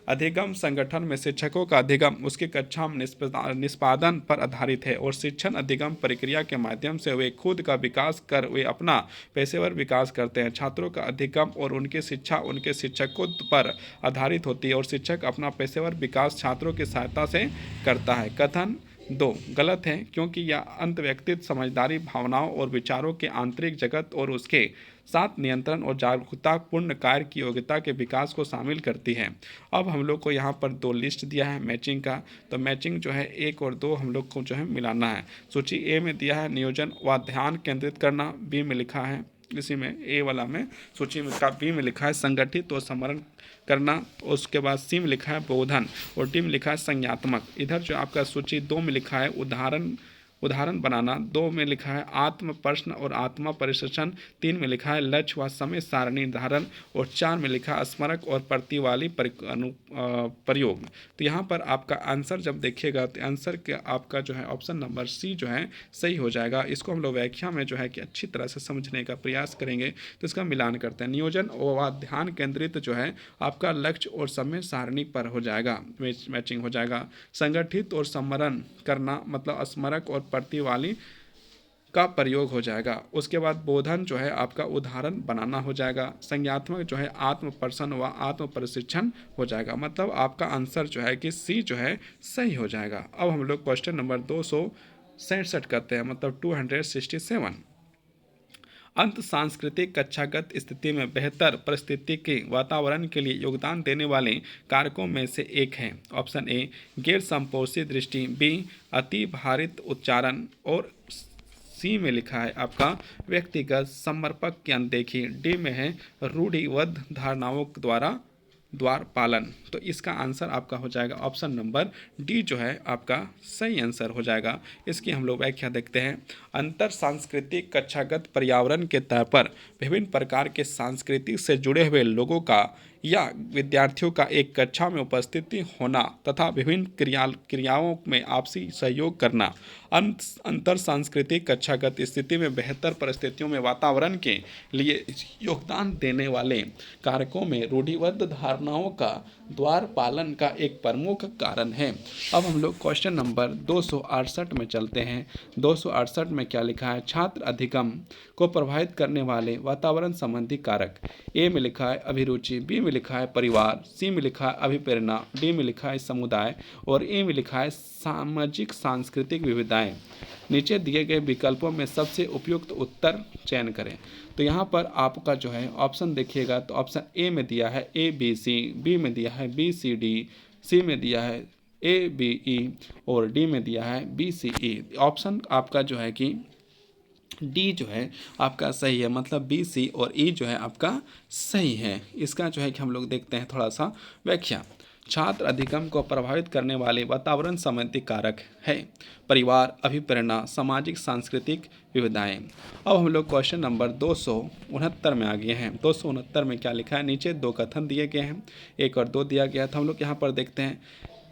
अधिगम संगठन में शिक्षकों का अधिगम उसकी कक्षा में निष्पादन पर आधारित है और शिक्षण अधिगम प्रक्रिया के माध्यम से वे खुद का विकास कर वे अपना पेशेवर विकास करते हैं। छात्रों का अधिगम और उनकी शिक्षा उनके शिक्षकों पर आधारित होती है और शिक्षक अपना पेशेवर विकास छात्रों की सहायता से करता है। कथन 2 गलत है क्योंकि यह अंत व्यक्तित्व समझदारी भावनाओं और विचारों के आंतरिक जगत और उसके साथ नियंत्रण और जागरूकता पूर्ण कार्य की योग्यता के विकास को शामिल करती है। अब हम लोग को यहाँ पर 2 लिस्ट दिया है मैचिंग का। तो मैचिंग जो है 1 और 2 हम लोग को जो है मिलाना है। सूची ए में दिया है नियोजन व ध्यान केंद्रित करना। बी में लिखा है इसी में ए वाला में सूची में का बी में लिखा है संगठित और स्मरण करना। उसके बाद सी में लिखा है बोधन और डी में लिखा है संज्ञात्मक। इधर जो आपका सूची 2 में लिखा है उदाहरण बनाना। 2 में लिखा है आत्म प्रश्न और आत्मा परिश्रम। 3 में लिखा है लक्ष्य व समय सारणी निर्धारण और 4 में लिखा है स्मारक और प्रतिवाली प्रयोग। तो यहाँ पर आपका आंसर जब देखिएगा तो आंसर के आपका जो है ऑप्शन नंबर सी जो है सही हो जाएगा। इसको हम लोग व्याख्या में जो है कि अच्छी तरह से समझने का प्रयास करेंगे। तो इसका मिलान करते हैं। नियोजन व ध्यान केंद्रित जो है आपका लक्ष्य और समय सारणी पर हो जाएगा, मैचिंग हो जाएगा। संगठित और स्मरण करना मतलब स्मारक और का प्रयोग हो जाएगा। उसके बाद बोधन जो है आपका उदाहरण बनाना हो जाएगा। संज्ञात्मक जो है आत्मप्रश्न व आत्म प्रशिक्षण हो जाएगा। मतलब आपका आंसर जो है कि सी जो है सही हो जाएगा। अब हम लोग क्वेश्चन नंबर 267 करते हैं, मतलब 267। अंत सांस्कृतिक कक्षागत स्थिति में बेहतर परिस्थिति के वातावरण के लिए योगदान देने वाले कारकों में से एक है। ऑप्शन ए गैर संपोषित दृष्टि, बी अति भारित उच्चारण, और सी में लिखा है आपका व्यक्तिगत समर्पक की अनदेखी, डी में है रूढ़िबद्ध धारणाओं द्वार पालन। तो इसका आंसर आपका हो जाएगा ऑप्शन नंबर डी जो है आपका सही आंसर हो जाएगा। इसकी हम लोग व्याख्या देखते हैं। अंतर सांस्कृतिक कक्षागत पर्यावरण के तौर पर विभिन्न प्रकार के संस्कृति से जुड़े हुए लोगों का या विद्यार्थियों का एक कक्षा में उपस्थिति होना तथा विभिन्न क्रियाओं में आपसी सहयोग करना अंतर सांस्कृतिक कक्षागत स्थिति में बेहतर परिस्थितियों में वातावरण के लिए योगदान देने वाले कारकों में रूढ़िबद्ध धारणाओं का द्वार पालन का एक प्रमुख कारण है। अब हम लोग क्वेश्चन नंबर 268 में चलते हैं। 268 में क्या लिखा है? छात्र अधिगम को प्रभावित करने वाले वातावरण संबंधी कारक। ए में लिखा है अभिरुचि, बी में लिखा है परिवार, सी में लिखा है अभिप्रेरणा, डी में लिखा है समुदाय, और ए में लिखा है सामाजिक सांस्कृतिक विविधताएं। नीचे दिए गए विकल्पों में सबसे उपयुक्त उत्तर चयन करें। तो यहाँ पर आपका जो है ऑप्शन देखिएगा तो ऑप्शन ए में दिया है ए बी सी, बी में दिया है बी सी डी, सी में दिया है ए बी ई, और डी में दिया है बी सी ई। ऑप्शन आपका जो है कि डी जो है आपका सही है, मतलब बी सी और ई जो है आपका सही है। इसका जो है कि हम लोग देखते हैं थोड़ा सा व्याख्या। छात्र अधिगम को प्रभावित करने वाले वातावरण संबंधी कारक है परिवार, अभिप्रेरणा, सामाजिक सांस्कृतिक विविधताएं। अब हम लोग क्वेश्चन नंबर 269 में आ गए हैं। 269 में क्या लिखा है? नीचे दो कथन दिए गए हैं, 1 और 2 दिया गया था। हम लोग यहाँ पर देखते हैं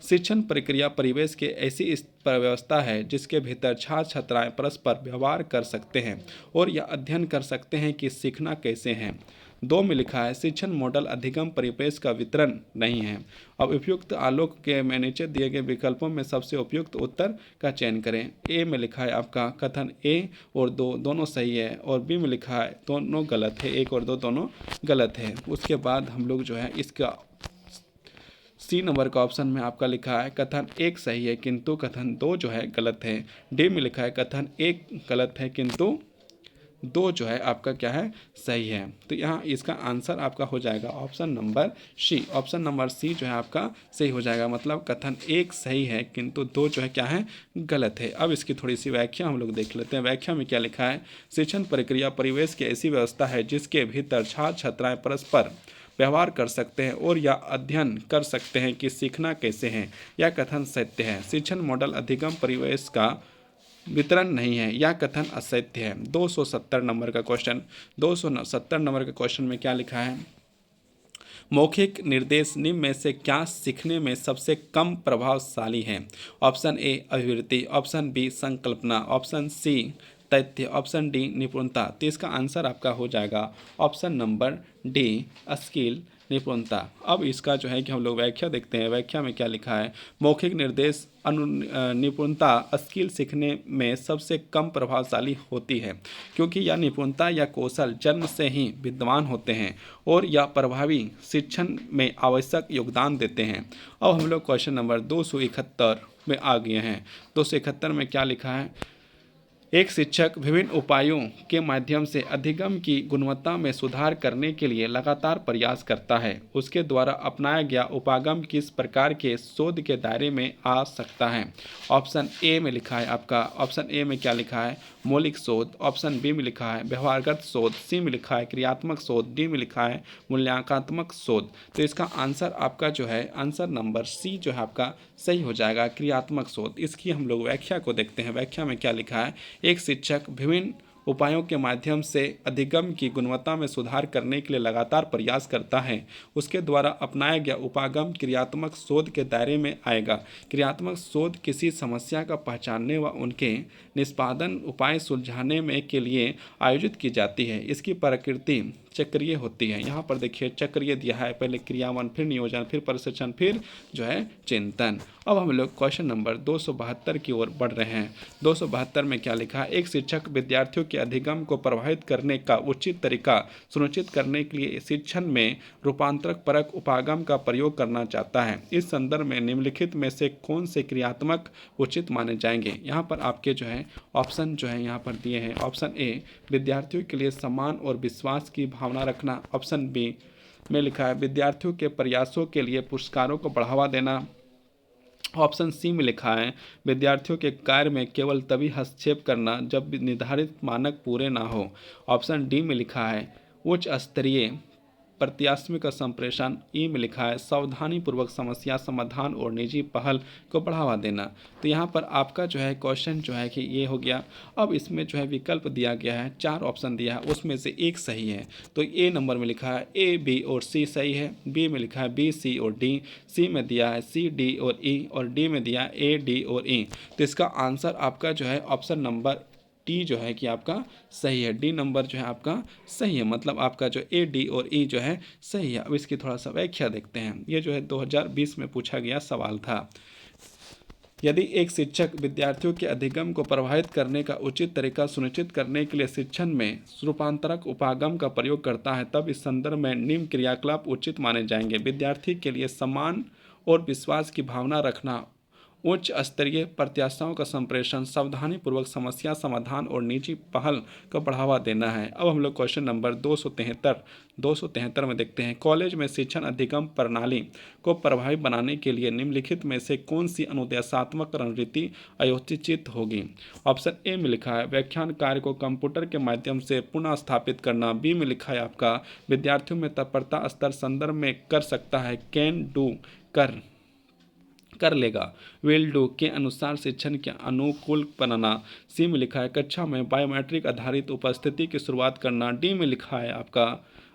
शिक्षण प्रक्रिया परिवेश के ऐसी व्यवस्था है जिसके भीतर छात्र छात्राएं परस्पर व्यवहार कर सकते हैं और यह अध्ययन कर सकते हैं कि सीखना कैसे है। 2 में लिखा है शिक्षण मॉडल अधिगम परिवेश का वितरण नहीं है। अब उपयुक्त आलोक के में नीचे दिए गए विकल्पों में सबसे उपयुक्त उत्तर का चयन करें। ए में लिखा है आपका कथन ए और 2 दोनों सही है, और बी में लिखा है दोनों गलत है, 1 और 2 दोनों गलत है। उसके बाद हम लोग जो है इसका सी नंबर का ऑप्शन में आपका लिखा है कथन 1 सही है किंतु कथन 2 जो है गलत है। डी में लिखा है कथन 1 गलत है किंतु 2 जो है आपका क्या है? सही है। तो यहाँ इसका आंसर आपका हो जाएगा option number C. Option number C जो है आपका सही हो जाएगा, मतलब कथन 1 सही है किंतु 2 जो है क्या है? गलत है। अब इसकी थोड़ी सी व्याख्या हम लोग देख लेते हैं। व्याख्या में क्या लिखा है? शिक्षण प्रक्रिया परिवेश की ऐसी व्यवस्था है जिसके भीतर छात्र छात्राएं परस्पर व्यवहार कर सकते हैं और या अध्ययन कर सकते हैं कि सीखना कैसे है। यह कथन सत्य है। शिक्षण मॉडल अधिगम परिवेश का वितरण नहीं है, यह कथन असत्य है। 270 नंबर का क्वेश्चन, 270 नंबर के क्वेश्चन में क्या लिखा है? मौखिक निर्देश निम्न में से क्या सीखने में सबसे कम प्रभावशाली है? ऑप्शन ए अभिवृत्ति, ऑप्शन बी संकल्पना, ऑप्शन सी तथ्य, ऑप्शन डी निपुणता। तो इसका आंसर आपका हो जाएगा ऑप्शन नंबर डी स्किल निपुणता। अब इसका जो है कि हम लोग व्याख्या देखते हैं। व्याख्या में क्या लिखा है? मौखिक निर्देश निपुणता स्किल सीखने में सबसे कम प्रभावशाली होती है क्योंकि यह निपुणता या कौशल जन्म से ही विद्यमान होते हैं और यह प्रभावी शिक्षण में आवश्यक योगदान देते हैं। अब हम लोग क्वेश्चन नंबर 271 में आ गए हैं। 271 में क्या लिखा है? एक शिक्षक विभिन्न उपायों के माध्यम से अधिगम की गुणवत्ता में सुधार करने के लिए लगातार प्रयास करता है। उसके द्वारा अपनाया गया उपागम किस प्रकार के शोध के दायरे में आ सकता है? ऑप्शन ए में लिखा है आपका, ऑप्शन ए में क्या लिखा है? मौलिक शोध, ऑप्शन बी में लिखा है व्यवहारगत शोध, सी में लिखा है क्रियात्मक शोध, डी में लिखा है मूल्यांकनात्मक शोध। तो इसका आंसर आपका जो है आंसर नंबर सी जो है आपका सही हो जाएगा, क्रियात्मक शोध। इसकी हम लोग व्याख्या को देखते हैं। व्याख्या में क्या लिखा है? एक शिक्षक विभिन्न उपायों के माध्यम से अधिगम की गुणवत्ता में सुधार करने के लिए लगातार प्रयास करता है। उसके द्वारा अपनाया गया उपागम क्रियात्मक शोध के दायरे में आएगा। क्रियात्मक शोध किसी समस्या का पहचानने व उनके निष्पादन उपाय सुलझाने में के लिए आयोजित की जाती है। इसकी प्रकृति चक्रीय होती है। यहाँ पर देखिए चक्रीय दिया है, पहले क्रियान्वयन, फिर नियोजन, फिर प्रशिक्षण, फिर जो है चिंतन। अब हम लोग क्वेश्चन नंबर 272 की ओर बढ़ रहे हैं। 272 में क्या लिखा है? एक शिक्षक विद्यार्थियों के अधिगम को प्रभावित करने का उचित तरीका सुनिश्चित करने के लिए शिक्षण में रूपांतरक परक उपागम का प्रयोग करना चाहता है। इस संदर्भ में निम्नलिखित में से कौन से क्रियात्मक उचित माने जाएंगे? यहाँ पर आपके जो है ऑप्शन जो है यहाँ पर दिए हैं। ऑप्शन ए, विद्यार्थियों के लिए सम्मान और विश्वास की भावना रखना। ऑप्शन बी में लिखा है विद्यार्थियों के प्रयासों के लिए पुरस्कारों को बढ़ावा देना। ऑप्शन सी में लिखा है विद्यार्थियों के कार्य में केवल तभी हस्तक्षेप करना जब निर्धारित मानक पूरे ना हो। ऑप्शन डी में लिखा है उच्च स्तरीय प्रत्यात्मक संप्रेषण। ई में लिखा है सावधानीपूर्वक समस्या समाधान और निजी पहल को बढ़ावा देना। तो यहाँ पर आपका जो है क्वेश्चन जो है कि ये हो गया। अब इसमें जो है विकल्प दिया गया है, 4 ऑप्शन दिया है, उसमें से एक सही है। तो ए नंबर में लिखा है ए, बी और सी सही है। बी में लिखा है बी, सी और डी। सी में दिया है सी, डी और ई। और डी में दिया है ए, डी और ई। तो इसका आंसर आपका जो है ऑप्शन नंबर डी जो है कि आपका सही है। डी नंबर जो है आपका सही है, मतलब आपका जो ए, डी और ई जो है सही है। अब इसकी थोड़ा सा व्याख्या देखते हैं। ये जो है 2020 में पूछा गया सवाल था। यदि एक शिक्षक विद्यार्थियों के अधिगम को प्रभावित करने का उचित तरीका सुनिश्चित करने के लिए शिक्षण में रूपांतरक उपागम का प्रयोग करता है, तब इस संदर्भ में निम्न क्रियाकलाप उचित माने जाएंगे। विद्यार्थी के लिए सम्मान और विश्वास की भावना रखना, उच्च स्तरीय प्रत्याशाओं का संप्रेषण, सावधानीपूर्वक समस्या समाधान और निजी पहल को बढ़ावा देना है। अब हम लोग क्वेश्चन नंबर 273 में देखते हैं। कॉलेज में शिक्षण अधिगम प्रणाली को प्रभावी बनाने के लिए निम्नलिखित में से कौन सी अनुदेशात्मक रणनीति आयोजित होगी? ऑप्शन ए में लिखा है व्याख्यान कार्य को कंप्यूटर के माध्यम से पुनः स्थापित करना। बी में लिखा है आपका विद्यार्थियों में तत्परता स्तर संदर्भ में कर सकता है, कैन डू कर लेगा, विल डू के अनुसार शिक्षण के अनुकूल बनाना। सी में लिखा है कक्षा में बायोमेट्रिक आधारित उपस्थिति की शुरुआत करना। डी में लिखा है आपका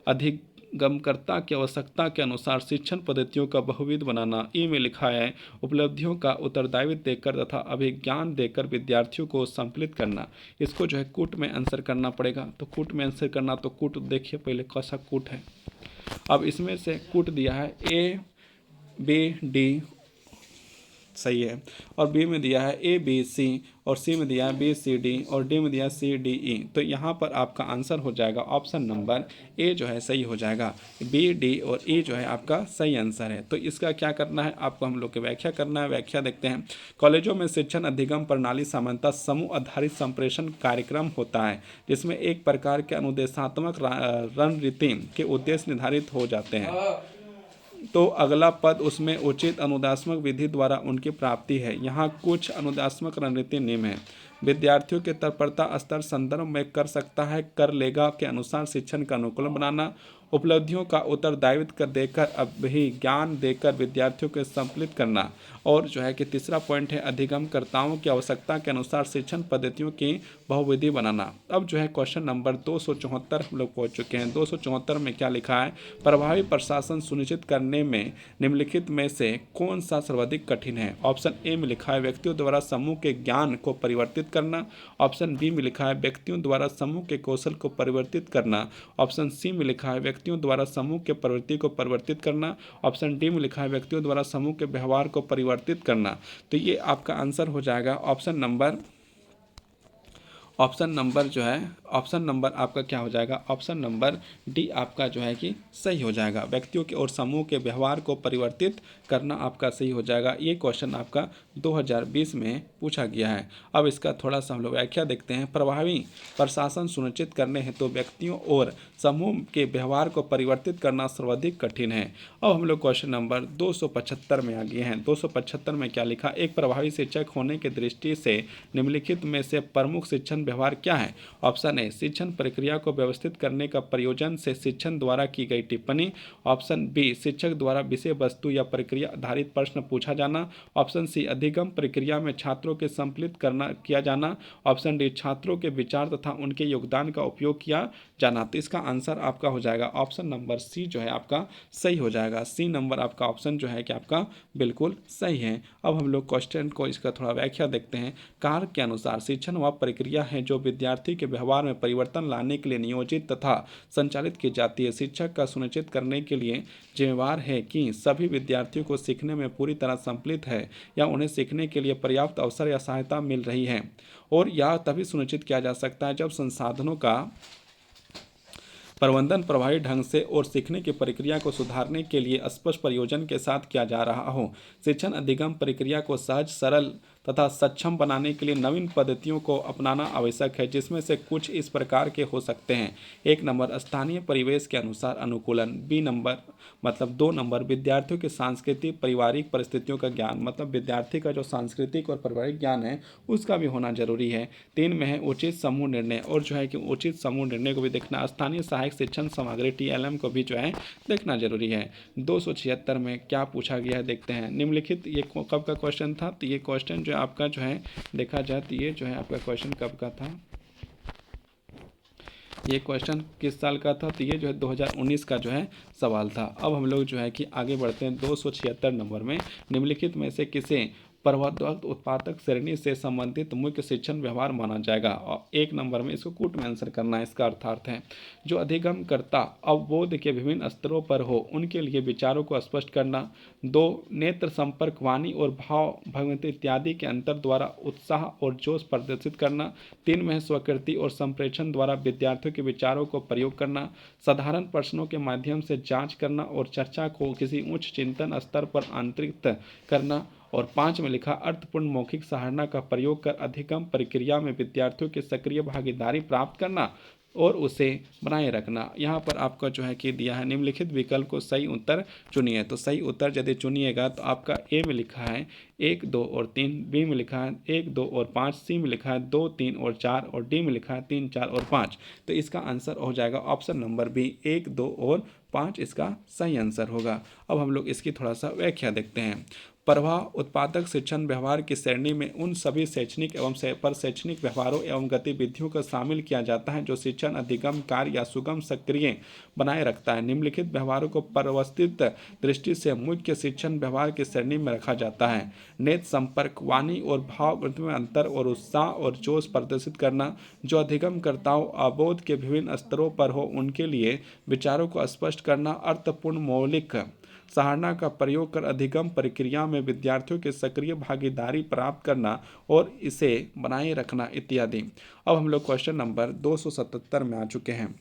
अधिगमकर्ता की आवश्यकता के अनुसार शिक्षण पद्धतियों का बहुविध बनाना। ई में लिखा है उपलब्धियों का उत्तरदायित्व देकर तथा अभिज्ञान देकर विद्यार्थियों को संपलित करना। इसको जो है कूट में आंसर करना पड़ेगा। तो कूट में आंसर करना, तो कूट देखिए पहले कैसा कूट है। अब इसमें से कूट दिया है ए, बी, डी सही है, और बी में दिया है ए, बी, सी, और सी में दिया है बी, सी, डी, और डी में दिया है सी, डी, ई। तो यहाँ पर आपका आंसर हो जाएगा ऑप्शन नंबर ए जो है सही हो जाएगा। बी, डी और ई जो है आपका सही आंसर है। तो इसका क्या करना है आपको, हम लोग की व्याख्या करना है। व्याख्या देखते हैं। कॉलेजों में शिक्षण अधिगम प्रणाली सामान्यतः समूह आधारित संप्रेषण कार्यक्रम होता है, जिसमें एक प्रकार के अनुदेशात्मक रणनीति के उद्देश्य निर्धारित हो जाते हैं। तो अगला पद उसमें उचित अनुदेशात्मक विधि द्वारा उनकी प्राप्ति है। यहाँ कुछ अनुदेशात्मक रणनीति निम्न है। विद्यार्थियों के तत्परता स्तर संदर्भ में कर सकता है, कर लेगा के अनुसार शिक्षण का अनुकूलन बनाना, उपलब्धियों का उत्तरदायित्व कर देकर अभिज्ञान देकर विद्यार्थियों को संपलित करना, और जो है कि तीसरा पॉइंट है अधिगमकर्ताओं की आवश्यकता के अनुसार शिक्षण पद्धतियों की बहुविधि बनाना। अब जो है क्वेश्चन नंबर 274 हम लोग पहुँच चुके हैं। 274 में क्या लिखा है? प्रभावी प्रशासन सुनिश्चित करने में निम्नलिखित में से कौन सा सर्वाधिक कठिन है? ऑप्शन ए में लिखा है व्यक्तियों द्वारा समूह के ज्ञान को परिवर्तित करना। ऑप्शन बी में लिखा है व्यक्तियों द्वारा समूह के कौशल को परिवर्तित करना। ऑप्शन सी में लिखा है व्यक्तियों द्वारा समूह के प्रवृत्ति को परिवर्तित करना। ऑप्शन डी में लिखा है व्यक्तियों द्वारा समूह के व्यवहार को परिवर्तित करना। तो ये आपका आंसर हो जाएगा ऑप्शन नंबर जो है ऑप्शन नंबर आपका क्या हो जाएगा? ऑप्शन नंबर डी आपका जो है कि सही हो जाएगा। व्यक्तियों के और समूह के व्यवहार को परिवर्तित करना आपका सही हो जाएगा। ये क्वेश्चन आपका 2020 में पूछा गया है। अब इसका थोड़ा सा हम लोग व्याख्या देखते हैं। प्रभावी प्रशासन सुनिश्चित करने हेतु तो व्यक्तियों और समूह के व्यवहार को परिवर्तित करना सर्वाधिक कठिन है। अब हम लोग क्वेश्चन नंबर 275 में आ गए हैं। 275 में क्या लिखा? एक प्रभावी शिक्षक होने की दृष्टि से निम्नलिखित में से प्रमुख शिक्षण व्यवहार क्या है? ऑप्शन ए शिक्षण प्रक्रिया को व्यवस्थित करने का प्रयोजन से शिक्षण द्वारा की गई टिप्पणी। ऑप्शन बी शिक्षक द्वारा विषय वस्तु या प्रक्रिया आधारित प्रश्न पूछा जाना। ऑप्शन सी अधिगम प्रक्रिया में छात्रों के सम्मिलित किया जाना। ऑप्शन डी छात्रों के विचार तथा उनके योगदान का उपयोग किया जाना। तो इसका आंसर आपका हो जाएगा ऑप्शन नंबर सी जो है आपका सही हो जाएगा। सी नंबर आपका ऑप्शन जो है कि आपका बिल्कुल सही है। अब हम लोग क्वेश्चन को इसका थोड़ा व्याख्या देखते हैं। कार्य के अनुसार शिक्षण वह प्रक्रिया है जो विद्यार्थी के व्यवहार में परिवर्तन लाने के लिए नियोजित तथा संचालित की जाती है। शिक्षक का सुनिश्चित करने के लिए जिम्मेवार है कि सभी विद्यार्थियों को सीखने में पूरी तरह सम्मिलित है या उन्हें सीखने के लिए पर्याप्त अवसर या सहायता मिल रही है, और यह तभी सुनिश्चित किया जा सकता है जब संसाधनों का प्रबंधन प्रभावी ढंग से और सीखने की प्रक्रिया को सुधारने के लिए स्पष्ट प्रयोजन के साथ किया जा रहा हो। शिक्षण अधिगम प्रक्रिया को सहज, सरल तथा सक्षम बनाने के लिए नवीन पद्धतियों को अपनाना आवश्यक है, जिसमें से कुछ इस प्रकार के हो सकते हैं। 1 नंबर स्थानीय परिवेश के अनुसार अनुकूलन। बी नंबर मतलब 2 नंबर विद्यार्थियों के सांस्कृतिक पारिवारिक परिस्थितियों का ज्ञान, मतलब विद्यार्थी का जो सांस्कृतिक और पारिवारिक ज्ञान है उसका भी होना जरूरी है। 3 में है उचित समूह निर्णय, और जो है कि उचित समूह निर्णय को भी देखना। स्थानीय सहायक शिक्षण सामग्री TLM को भी जो है देखना जरूरी है। 276 में क्या पूछा गया है देखते हैं। निम्नलिखित ये कब का क्वेश्चन था, तो ये क्वेश्चन जो आपका जो है देखा जाए तो ये जो है आपका क्वेश्चन कब का था, ये क्वेश्चन किस साल का था, तो ये जो है 2019 का जो है सवाल था। अब हम लोग जो है कि आगे बढ़ते हैं। 276 नंबर में निम्नलिखित में से किसे प्रवर्धक उत्पादक श्रेणी से संबंधित मुख्य शिक्षण व्यवहार माना जाएगा। और 1 नंबर में इसको कूट में आंसर करना है। इसका अर्थार्थ है जो अधिगमकर्ता अवबोध के विभिन्न स्तरों पर हो उनके लिए विचारों को स्पष्ट करना। 2 नेत्र संपर्क, वाणी और भाव भगवती इत्यादि के अंतर द्वारा उत्साह और जोश प्रदर्शित करना। 3 में स्वीकृति और संप्रेषण द्वारा विद्यार्थियों के विचारों को प्रयोग करना। साधारण प्रश्नों के माध्यम से जांच करना और चर्चा को किसी उच्च चिंतन स्तर पर आंतरिक करना। और 5 में लिखा अर्थपूर्ण मौखिक सराहना का प्रयोग कर अधिगम प्रक्रिया में विद्यार्थियों की सक्रिय भागीदारी प्राप्त करना और उसे बनाए रखना। यहाँ पर आपका जो है कि दिया है निम्नलिखित विकल्प को सही उत्तर चुनिए। तो सही उत्तर यदि चुनिएगा तो आपका ए में लिखा है 1, 2 और 3, बी में लिखा है 1, 2 और 5, सी में लिखा है 2, 3 और 4 और डी में लिखा है 3, 4 और 5। तो इसका आंसर हो जाएगा ऑप्शन नंबर बी 1, 2 और 5 इसका सही आंसर होगा। अब हम लोग इसकी थोड़ा सा व्याख्या देखते हैं। प्रवाह उत्पादक शिक्षण व्यवहार की श्रेणी में उन सभी शैक्षणिक एवं पर शैक्षणिक व्यवहारों एवं गतिविधियों को शामिल किया जाता है जो शिक्षण अधिगम कार्य या सुगम सक्रिय बनाए रखता है। निम्नलिखित व्यवहारों को व्यवस्थित दृष्टि से मुख्य शिक्षण व्यवहार की श्रेणी में रखा जाता है। नेत्र संपर्क, वाणी और भाव में अंतर और उत्साह और जोश प्रदर्शित करना। जो अधिगमकर्ताओं अवबोध के विभिन्न स्तरों पर हो उनके लिए विचारों को स्पष्ट करना। अर्थपूर्ण मौलिक सराहना का प्रयोग कर अधिगम प्रक्रिया में विद्यार्थियों की सक्रिय भागीदारी प्राप्त करना और इसे बनाए रखना इत्यादि। अब हम लोग क्वेश्चन नंबर 277 में आ चुके हैं।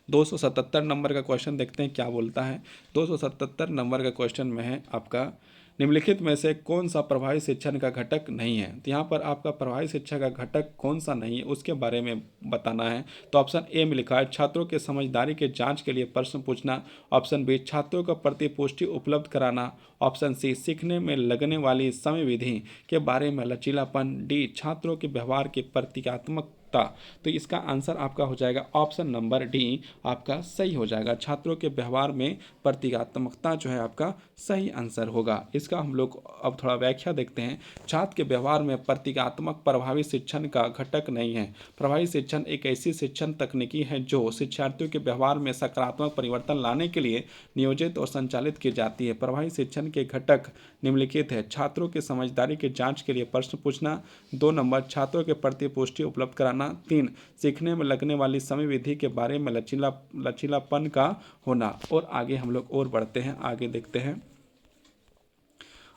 277 नंबर का क्वेश्चन देखते हैं क्या बोलता है। 277 नंबर का क्वेश्चन में है आपका निम्नलिखित में से कौन सा प्रभावी शिक्षण का घटक नहीं है। तो यहाँ पर आपका प्रभावी शिक्षा का घटक कौन सा नहीं है उसके बारे में बताना है। तो ऑप्शन ए में लिखा है छात्रों के समझदारी के जांच के लिए प्रश्न पूछना। ऑप्शन बी छात्रों को प्रतिपुष्टि उपलब्ध कराना। ऑप्शन सी सीखने में लगने वाली समय विधि के बारे में लचीलापन। डी छात्रों के व्यवहार की प्रतीकात्मक। तो इसका आंसर आपका हो जाएगा ऑप्शन नंबर डी आपका सही हो जाएगा। छात्रों के व्यवहार में प्रतीकात्मकता जो है आपका सही आंसर होगा। इसका हम लोग अब थोड़ा व्याख्या देखते हैं। छात्र के व्यवहार में प्रतीकात्मक प्रभावी शिक्षण का घटक नहीं है। प्रभावी शिक्षण एक ऐसी शिक्षण तकनीकी है जो शिक्षार्थियों के व्यवहार में सकारात्मक परिवर्तन लाने के लिए नियोजित और संचालित की जाती है। प्रभावी शिक्षण के घटक निम्नलिखित है। छात्रों की समझदारी के जांच के लिए प्रश्न पूछना। 2 नंबर छात्रों के प्रतिपुष्टि उपलब्ध कराना। 3 सीखने में लगने वाली समय विधि के बारे में लचीलापन का होना। और आगे हम लोग और बढ़ते हैं, आगे देखते हैं।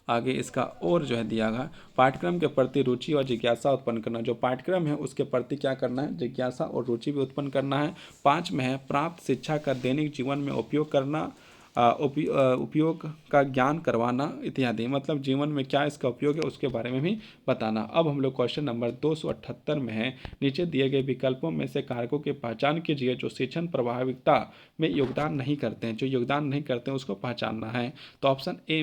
आगे इसका और जो है दिया गया पाठ्यक्रम के प्रति रुचि और जिज्ञासा उत्पन्न करना। जो पाठ्यक्रम है उसके प्रति क्या करना है, जिज्ञासा और रुचि भी उत्पन्न करना है। 5 में है प्राप्त शिक्षा का दैनिक जीवन में उपयोग करना, उपयोग का ज्ञान करवाना इत्यादि। मतलब जीवन में क्या इसका उपयोग है उसके बारे में भी बताना। अब हम लोग क्वेश्चन नंबर 278 में है। नीचे दिए गए विकल्पों में से कारकों की पहचान कीजिए जो शिक्षण प्रभाविकता में योगदान नहीं करते हैं। जो योगदान नहीं करते हैं उसको पहचानना है। तो ऑप्शन ए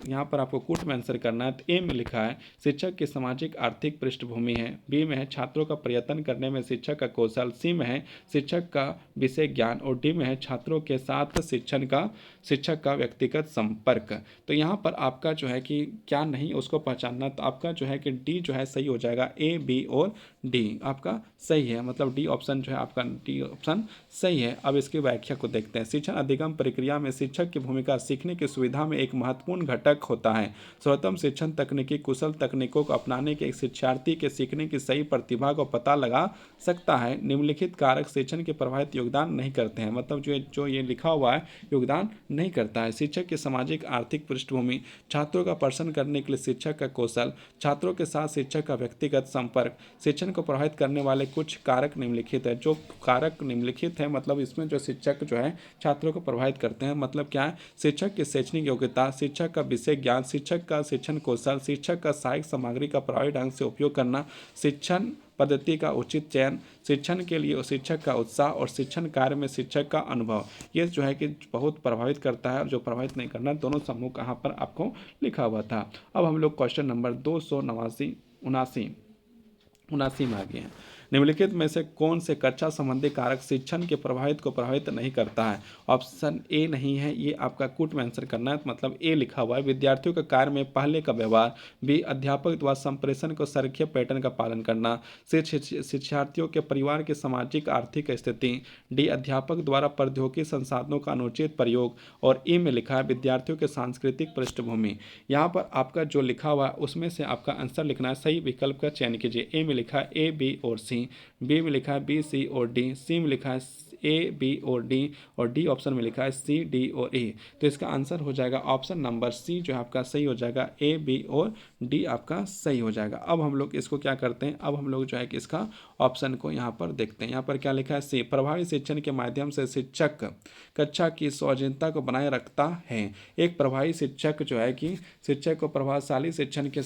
यहाँ पर आपको कूट में आंसर करना है। तो ए में लिखा है शिक्षक की सामाजिक आर्थिक पृष्ठभूमि है। बी में है छात्रों का प्रयत्न करने में शिक्षक का कौशल। सी में है शिक्षक का विषय ज्ञान। और डी में है छात्रों के साथ शिक्षण का शिक्षक का व्यक्तिगत संपर्क। तो यहाँ पर आपका जो है कि क्या नहीं उसको पहचानना, तो आपका जो है कि डी जो है सही हो जाएगा। ए, बी और डी आपका सही है, मतलब डी ऑप्शन जो है आपका डी ऑप्शन सही है। अब इसकी व्याख्या को देखते हैं। शिक्षण अधिगम प्रक्रिया में शिक्षक की भूमिका सीखने की सुविधा में एक महत्वपूर्ण घटक होता है। सर्वोत्तम शिक्षण तकनीकी कुशल तकनीकों को अपनाने के एक शिक्षार्थी के सीखने की सही प्रतिभा को पता लगा सकता है। निम्नलिखित कारक शिक्षण के प्रभावित योगदान नहीं करते हैं, मतलब जो ये लिखा हुआ है योगदान नहीं करता है। शिक्षक की सामाजिक आर्थिक पृष्ठभूमि, छात्रों का प्रश्न करने के लिए शिक्षक का कौशल, छात्रों के साथ शिक्षक का व्यक्तिगत संपर्क। शिक्षण को प्रभावित करने वाले कुछ कारक निम्नलिखित है। जो कारक निम्नलिखित है मतलब इसमें जो शिक्षक जो है छात्रों को प्रभावित करते हैं, मतलब क्या है, शिक्षक की शैक्षणिक योग्यता, शिक्षक का विषय ज्ञान, शिक्षक का शिक्षण कौशल, शिक्षक का सहायक सामग्री का प्रभावी ढंग से उपयोग करना, शिक्षण पद्धति का उचित चयन, शिक्षण के लिए शिक्षक का उत्साह और शिक्षण कार्य में शिक्षक का अनुभव। ये जो है कि बहुत प्रभावित करता है और जो प्रभावित नहीं करना, दोनों समूह कहाँ पर आपको लिखा हुआ था। अब हम लोग क्वेश्चन नंबर 279 में आ गए हैं। निम्नलिखित में से कौन से कक्षा संबंधी कारक शिक्षण के प्रभावित नहीं करता है? ऑप्शन ए नहीं है, ये आपका कूट में आंसर करना है, मतलब ए लिखा हुआ है। विद्यार्थियों के कार्य में पहले का व्यवहार, बी अध्यापक द्वारा संप्रेषण को संरेखीय पैटर्न का पालन करना, शिक्षार्थियों के परिवार की सामाजिक आर्थिक स्थिति, डी अध्यापक द्वारा प्रौद्योगिकी संसाधनों का अनुचित प्रयोग, और ई में लिखा है विद्यार्थियों के सांस्कृतिक पृष्ठभूमि। यहाँ पर आपका जो लिखा हुआ है उसमें से आपका आंसर लिखना है, सही विकल्प का चयन कीजिए। ए में लिखा है ए, बी और सी, बी में लिखा है बी, सी और डी, सी में लिखा है ए, बी और डी, और डी ऑप्शन में लिखा है सी, डी और ए। तो इसका आंसर हो जाएगा ऑप्शन नंबर सी जो है आपका सही हो जाएगा। ए, बी और डी आपका सही हो जाएगा। अब हम लोग इसको क्या करते हैं, अब हम लोग जो है कि इसका ऑप्शन को यहाँ पर देखते हैं। यहाँ पर क्या लिखा है, सी प्रभावी शिक्षण के माध्यम से शिक्षक कक्षा की सौजन्यता को बनाए रखता है। एक प्रभावी शिक्षक जो है कि शिक्षक को प्रभावशाली शिक्षण के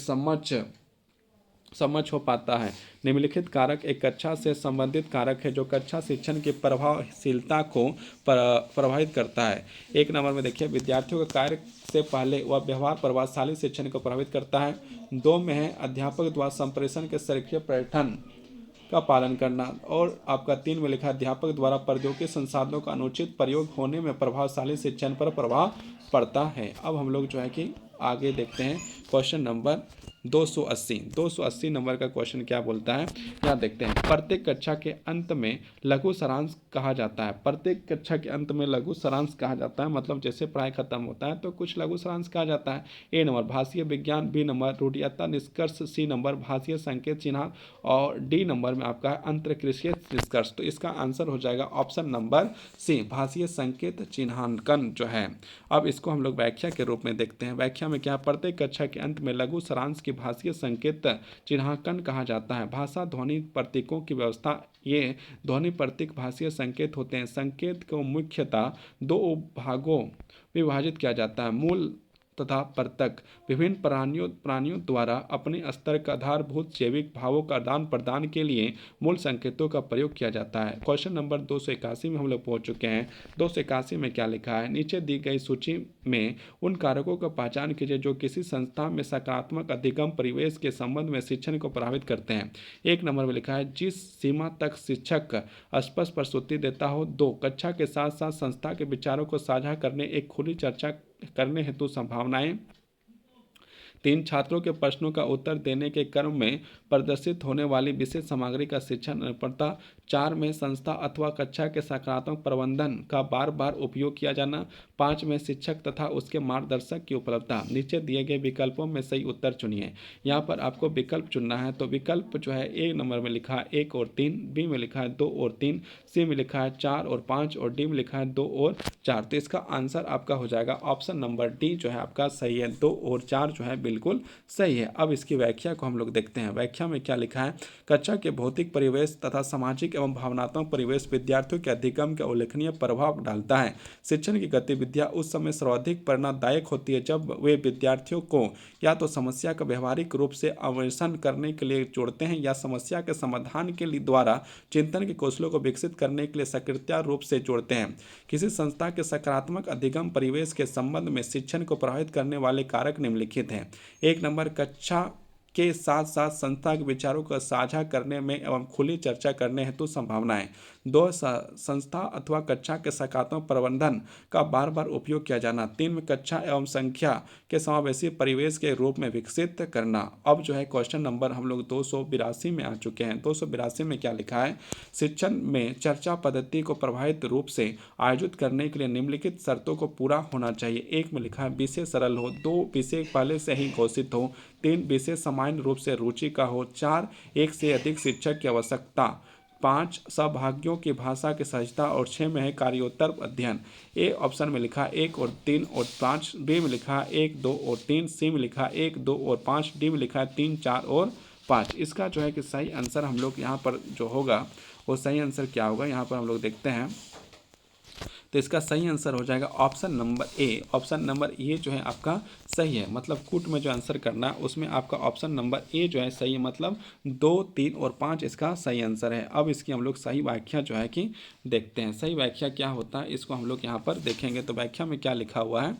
समझ हो पाता है। निम्नलिखित कारक एक कक्षा से संबंधित कारक है जो कक्षा शिक्षण की प्रभावशीलता को प्रभावित करता है। एक नंबर में देखिए, विद्यार्थियों के कार्य से पहले वह व्यवहार प्रभावशाली शिक्षण को प्रभावित करता है। दो में है अध्यापक द्वारा संप्रेषण के संरेखीय पैटर्न का पालन करना, और आपका 3 में लिखा अध्यापक द्वारा प्रौद्योगिकी संसाधनों का अनुचित प्रयोग होने में प्रभावशाली शिक्षण पर प्रभाव पड़ता है। अब हम लोग जो है कि आगे देखते हैं क्वेश्चन नंबर 280 नंबर का क्वेश्चन क्या बोलता है, यहाँ देखते हैं। प्रत्येक कक्षा के अंत में लघु सारांश कहा जाता है। प्रत्येक कक्षा के अंत में लघु सारांश कहा जाता है, मतलब जैसे पढ़ाई खत्म होता है तो कुछ लघु सारांश कहा जाता है। ए नंबर भाषीय विज्ञान, बी नंबर रूढ़ियाता निष्कर्ष, सी नंबर भाषीय संकेत चिन्ह, और डी नंबर में आपका अंतर्कृषीय निष्कर्ष। तो इसका आंसर हो जाएगा ऑप्शन नंबर सी, भाषीय संकेत चिन्हांकन जो है। अब इसको हम लोग व्याख्या के रूप में देखते हैं। व्याख्या में क्या, प्रत्येक कक्षा के अंत में लघु सारांश की भाषीय संकेत चिन्हांकन कहा जाता है। भाषा ध्वनि प्रतीकों की व्यवस्था, ये ध्वनि प्रतीक भाषीय संकेत होते हैं। संकेत को मुख्यतः 2 भागों विभाजित किया जाता है, मूल तथा परतक। विभिन्न प्राणियों द्वारा अपने स्तर का आधारभूत जैविक भावों का आदान प्रदान के लिए मूल संकेतों का प्रयोग किया जाता है। क्वेश्चन नंबर 281 में हम लोग पहुंच चुके हैं। 281 में क्या लिखा है, नीचे दी गई सूची में उन कारकों का पहचान कीजिए जो किसी संस्था में सकारात्मक अधिगम परिवेश के संबंध में शिक्षण को प्रभावित करते हैं। 1 नंबर में लिखा है जिस सीमा तक शिक्षक स्पष्ट प्रस्तुति देता हो। 2 कक्षा के साथ साथ संस्था के विचारों को साझा करने एक खुली चर्चा करने हेतु संभावनाएं। 3 छात्रों के प्रश्नों का उत्तर देने के क्रम में प्रदर्शित होने वाली विशेष सामग्री का शिक्षण निरंतरता। 4 में संस्था अथवा कक्षा के सकारात्मक प्रबंधन का बार बार उपयोग किया जाना। 5 में शिक्षक तथा उसके मार्गदर्शक की उपलब्धता। नीचे दिए गए विकल्पों में सही उत्तर चुनिए। यहाँ पर आपको विकल्प चुनना है, तो विकल्प जो है ए नंबर में लिखा है 1 और 3, बी में लिखा है 2 और 3, सी में लिखा है 4 और 5, और डी में लिखा है 2 और 4। तो इसका आंसर आपका हो जाएगा ऑप्शन नंबर डी जो है आपका सही है। 2 और 4 जो है बिल्कुल सही है। अब इसकी व्याख्या को हम लोग देखते हैं। व्याख्या में क्या लिखा है, कक्षा के भौतिक परिवेश तथा सामाजिक एवं भावनात्मक परिवेश विद्यार्थियों के अधिगम का उल्लेखनीय प्रभाव डालता है। शिक्षण की गतिविधियां उस समय सर्वाधिक प्रेरणादायक होती है जब वे विद्यार्थियों को या तो समस्या का व्यवहारिक रूप से अन्वेषण करने के लिए जोड़ते हैं या समस्या के समाधान के लिए द्वारा चिंतन के कौशलों को विकसित करने के लिए सक्रिय रूप से जोड़ते हैं। किसी संस्था के सकारात्मक अधिगम परिवेश के संबंध में शिक्षण को प्रभावित करने वाले कारक निम्नलिखित हैं। 1 नंबर कक्षा के साथ साथ संस्था के विचारों को साझा करने में एवं खुली चर्चा करने हेतु संभावनाएं। दो, संस्था अथवा कक्षा के सकारात्मक प्रबंधन का बार बार उपयोग किया जाना। 3 में कक्षा एवं संख्या के समावेशी परिवेश के रूप में विकसित करना। अब जो है क्वेश्चन नंबर हम लोग 282 में आ चुके हैं। 282 में क्या लिखा है, शिक्षण में चर्चा पद्धति को प्रभावित रूप से आयोजित करने के लिए निम्नलिखित शर्तों को पूरा होना चाहिए। 1 में लिखा है विषय सरल हो, 2 विषय पहले से ही घोषित हो, 3 विषय सामान्य रूप से रुचि का हो, 4 एक से अधिक शिक्षक की आवश्यकता, 5 सहभागियों की भाषा की सहजता और 6 में है कार्योत्तर अध्ययन। ए ऑप्शन में लिखा 1 और 3 और 5, बी में लिखा 1, 2 और 3, सी में लिखा 1, 2 और 5, डी में लिखा 3, 4 और 5। इसका जो है कि सही आंसर हम लोग यहाँ पर जो होगा वो सही आंसर क्या होगा, यहाँ पर हम लोग देखते हैं। तो इसका सही आंसर हो जाएगा option number A. Option number A जो है आपका सही है, मतलब कूट में जो आंसर करना है उसमें आपका ऑप्शन नंबर ए जो है सही है, मतलब 2, 3 और 5 इसका सही आंसर है। अब इसकी हम लोग सही व्याख्या जो है कि देखते हैं, सही व्याख्या क्या होता है इसको हम लोग यहाँ पर देखेंगे। तो व्याख्या में क्या लिखा हुआ है,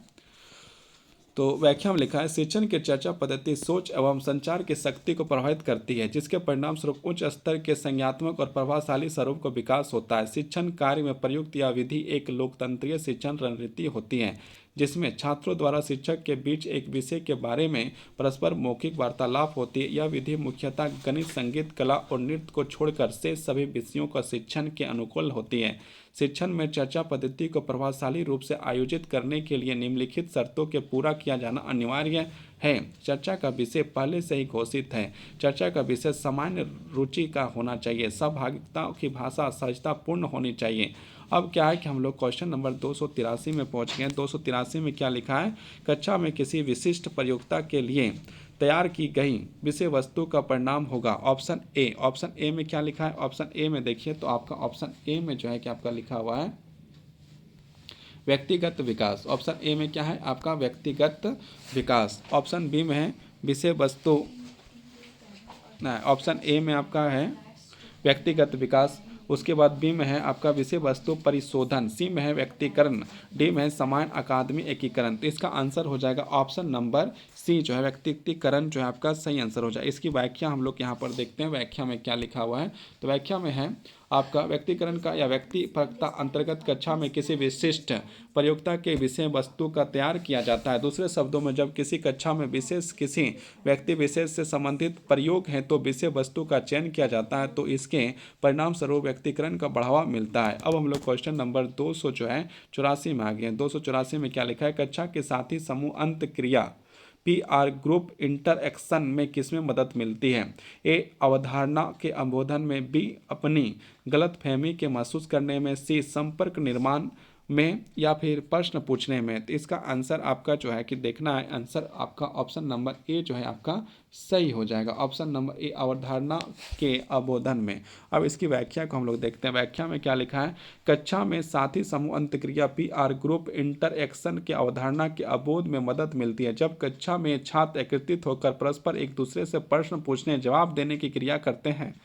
तो व्याख्या में लिखा है शिक्षण की चर्चा पद्धति सोच एवं संचार की शक्ति को प्रभावित करती है, जिसके परिणाम स्वरूप उच्च स्तर के संज्ञात्मक और प्रभावशाली स्वरूप को विकास होता है। शिक्षण कार्य में प्रयुक्त यह विधि एक लोकतंत्रीय शिक्षण रणनीति होती है, जिसमें छात्रों द्वारा शिक्षक के बीच एक विषय के बारे में परस्पर मौखिक वार्तालाप होती है। यह विधि मुख्यतः गणित, संगीत, कला और नृत्य को छोड़कर से सभी विषयों का शिक्षण के अनुकूल होती है। शिक्षण में चर्चा पद्धति को प्रभावशाली रूप से आयोजित करने के लिए निम्नलिखित शर्तों के पूरा किया जाना अनिवार्य है। चर्चा का विषय पहले से ही घोषित है। चर्चा का विषय सामान्य रुचि का होना चाहिए। सहभागिता की भाषा सहजतापूर्ण होनी चाहिए। अब क्या है कि हम लोग क्वेश्चन नंबर 283 में पहुंच गए। 283 में क्या लिखा है, कक्षा में किसी विशिष्ट प्रयोक्ता के लिए तैयार की गई विषय वस्तु का परिणाम होगा ऑप्शन ए। ऑप्शन ए में क्या लिखा है, ऑप्शन ए में देखिए तो आपका ऑप्शन ए में जो है कि आपका लिखा हुआ है व्यक्तिगत विकास। ऑप्शन ए में क्या है आपका व्यक्तिगत विकास। ऑप्शन बी में है विषय वस्तु, ऑप्शन ए में आपका है व्यक्तिगत विकास। उसके बाद बी में है आपका विषय वस्तु परिशोधन, सी में है व्यक्तिकरण, डी में है समान अकादमी एकीकरण। तो इसका आंसर हो जाएगा ऑप्शन नंबर सी जो है व्यक्तिकरण जो है आपका सही आंसर हो जाए। इसकी व्याख्या हम लोग यहाँ पर देखते हैं, व्याख्या में क्या लिखा हुआ है। तो व्याख्या में है आपका व्यक्तिकरण का या व्यक्तिपरकता अंतर्गत कक्षा में किसी विशिष्ट प्रयोक्ता के विषय वस्तु का तैयार किया जाता है। दूसरे शब्दों में जब किसी कक्षा में विशेष किसी व्यक्ति विशेष से संबंधित प्रयोग हैं तो विषय वस्तु का चयन किया जाता है, तो इसके परिणाम स्वरूप व्यक्तिकरण का बढ़ावा मिलता है। अब हम लोग क्वेश्चन नंबर 284 में आ गए हैं। 284 में क्या लिखा है, कक्षा के साथी समूह अंत क्रिया PR ग्रुप इंटरएक्शन में किसमें मदद मिलती है। ए अवधारणा के संबोधन में, बी अपनी गलतफहमी के महसूस करने में, सी संपर्क निर्माण में, या फिर प्रश्न पूछने में। तो इसका आंसर आपका जो है कि देखना है, आंसर आपका ऑप्शन नंबर ए जो है आपका सही हो जाएगा। ऑप्शन नंबर ए अवधारणा के अवबोधन में। अब इसकी व्याख्या को हम लोग देखते हैं। व्याख्या में क्या लिखा है, कक्षा में साथी समूह अंतक्रिया PR ग्रुप इंटरएक्शन के अवधारणा के अवबोध में मदद मिलती है। जब कक्षा में छात्र एकत्रित होकर परस्पर एक दूसरे से प्रश्न पूछने जवाब देने की क्रिया करते हैं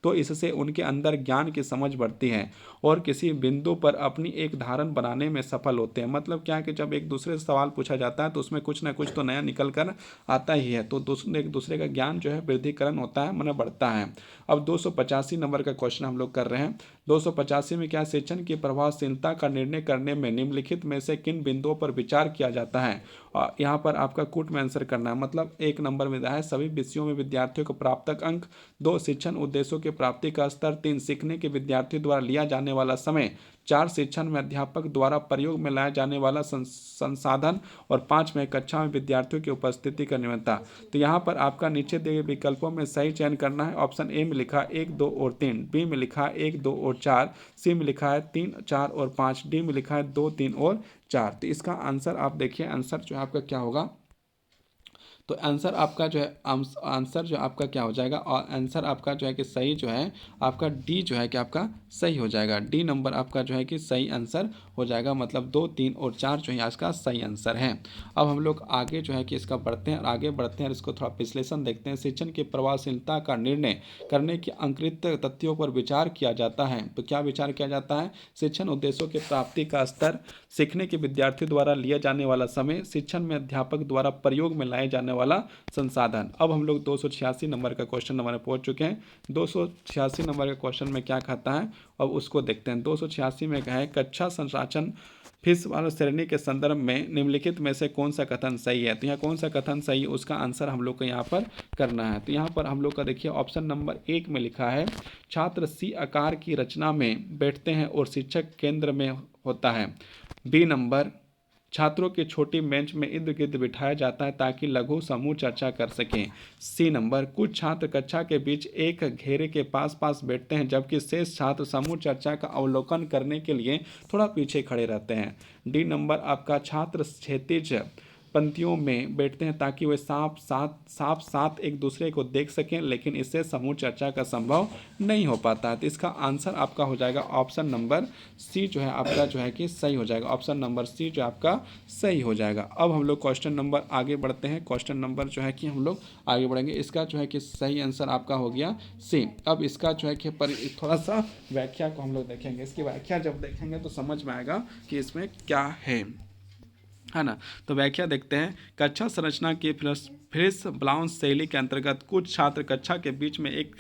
तो इससे उनके अंदर ज्ञान की समझ बढ़ती है और किसी बिंदु पर अपनी एक धारण बनाने में सफल होते हैं। मतलब क्या है कि जब एक दूसरे से सवाल पूछा जाता है तो उसमें कुछ ना कुछ तो नया निकल कर आता ही है, तो एक दूसरे का ज्ञान जो है वृद्धिकरण होता है, मन बढ़ता है। अब 285 नंबर का क्वेश्चन हम लोग कर रहे हैं। 285 में क्या, शिक्षण की प्रभावशीलता का निर्णय करने में निम्नलिखित में से किन बिंदुओं पर विचार किया जाता है। यहाँ पर आपका कूट में आंसर करना है, मतलब 1 नंबर में है सभी विषयों में विद्यार्थियों को प्राप्तक अंक, 2 शिक्षण उद्देश्यों के प्राप्ति का स्तर, 3 सीखने के विद्यार्थियों द्वारा लिया जाने वाला समय, 4 शिक्षण में अध्यापक द्वारा प्रयोग में लाया जाने वाला संसाधन और 5 में कक्षा में विद्यार्थियों की उपस्थिति का नियमितता। तो यहाँ पर आपका नीचे दिए गए विकल्पों में सही चयन करना है। ऑप्शन ए में लिखा 1, 2 और 3, बी में लिखा 1, 2 और 4, सी में लिखा है 3, 4 और 5, डी में लिखा है 2, 3 और 4। तो इसका आंसर आप देखिए, आंसर जो है आपका क्या होगा, तो आंसर आपका जो है आंसर जो आपका क्या हो जाएगा, और आंसर आपका जो है कि सही जो है आपका डी जो है कि आपका सही हो जाएगा। डी नंबर आपका जो है कि सही आंसर हो जाएगा, मतलब 2, 3 और 4 जो है इसका सही आंसर है। अब हम लोग आगे जो है कि इसका बढ़ते हैं और आगे बढ़ते हैं और इसको थोड़ा विश्लेषण देखते हैं। शिक्षण की प्रभावशीलता का निर्णय करने के अंकुरित तथ्यों पर विचार किया जाता है। तो क्या विचार किया जाता है, शिक्षण उद्देश्यों की प्राप्ति का स्तर, सीखने के विद्यार्थी द्वारा लिया जाने वाला समय, शिक्षण में अध्यापक द्वारा प्रयोग में लाए जाने होने वाला संसाधन। अब हम लोग 286 नंबर का क्वेश्चन नंबर में पहुंच चुके हैं। 286 नंबर के क्वेश्चन में क्या कहता है, अब उसको देखते हैं। 286 में क्या है, कक्षा संरचना फीस वाला श्रेणी के संदर्भ में निम्नलिखित में से कौन सा कथन सही है। तो यहाँ कौन सा कथन सही है उसका आंसर हम लोग को यहाँ पर करना है। तो यहाँ पर हम लोग का देखिए ऑप्शन नंबर 1 में लिखा है, छात्र सी आकार की रचना में बैठते हैं और शिक्षक केंद्र में होता है। बी नंबर, छात्रों की छोटी बेंच में इर्द गिर्द बिठाया जाता है ताकि लघु समूह चर्चा कर सकें। सी नंबर, कुछ छात्र कक्षा के बीच एक घेरे के पास पास बैठते हैं जबकि शेष छात्र समूह चर्चा का अवलोकन करने के लिए थोड़ा पीछे खड़े रहते हैं। डी नंबर आपका, छात्र क्षैतिज पंक्तियों में बैठते हैं ताकि वे साथ एक दूसरे को देख सकें, लेकिन इससे समूह चर्चा का संभव नहीं हो पाता है। तो इसका आंसर आपका हो जाएगा ऑप्शन नंबर सी जो है आपका जो है कि सही हो जाएगा। ऑप्शन नंबर सी जो आपका सही हो जाएगा। अब हम लोग क्वेश्चन नंबर आगे बढ़ते हैं। क्वेश्चन नंबर जो है कि हम लोग आगे बढ़ेंगे। इसका जो है कि सही आंसर आपका हो गया सी। अब इसका जो है कि पर थोड़ा सा व्याख्या को हम लोग देखेंगे। इसकी व्याख्या जब देखेंगे तो समझ में आएगा कि इसमें क्या है ना। तो व्याख्या देखते हैं। कक्षा संरचना की फ्रिस ब्लाउन शैली के अंतर्गत कुछ छात्र कक्षा के बीच में एक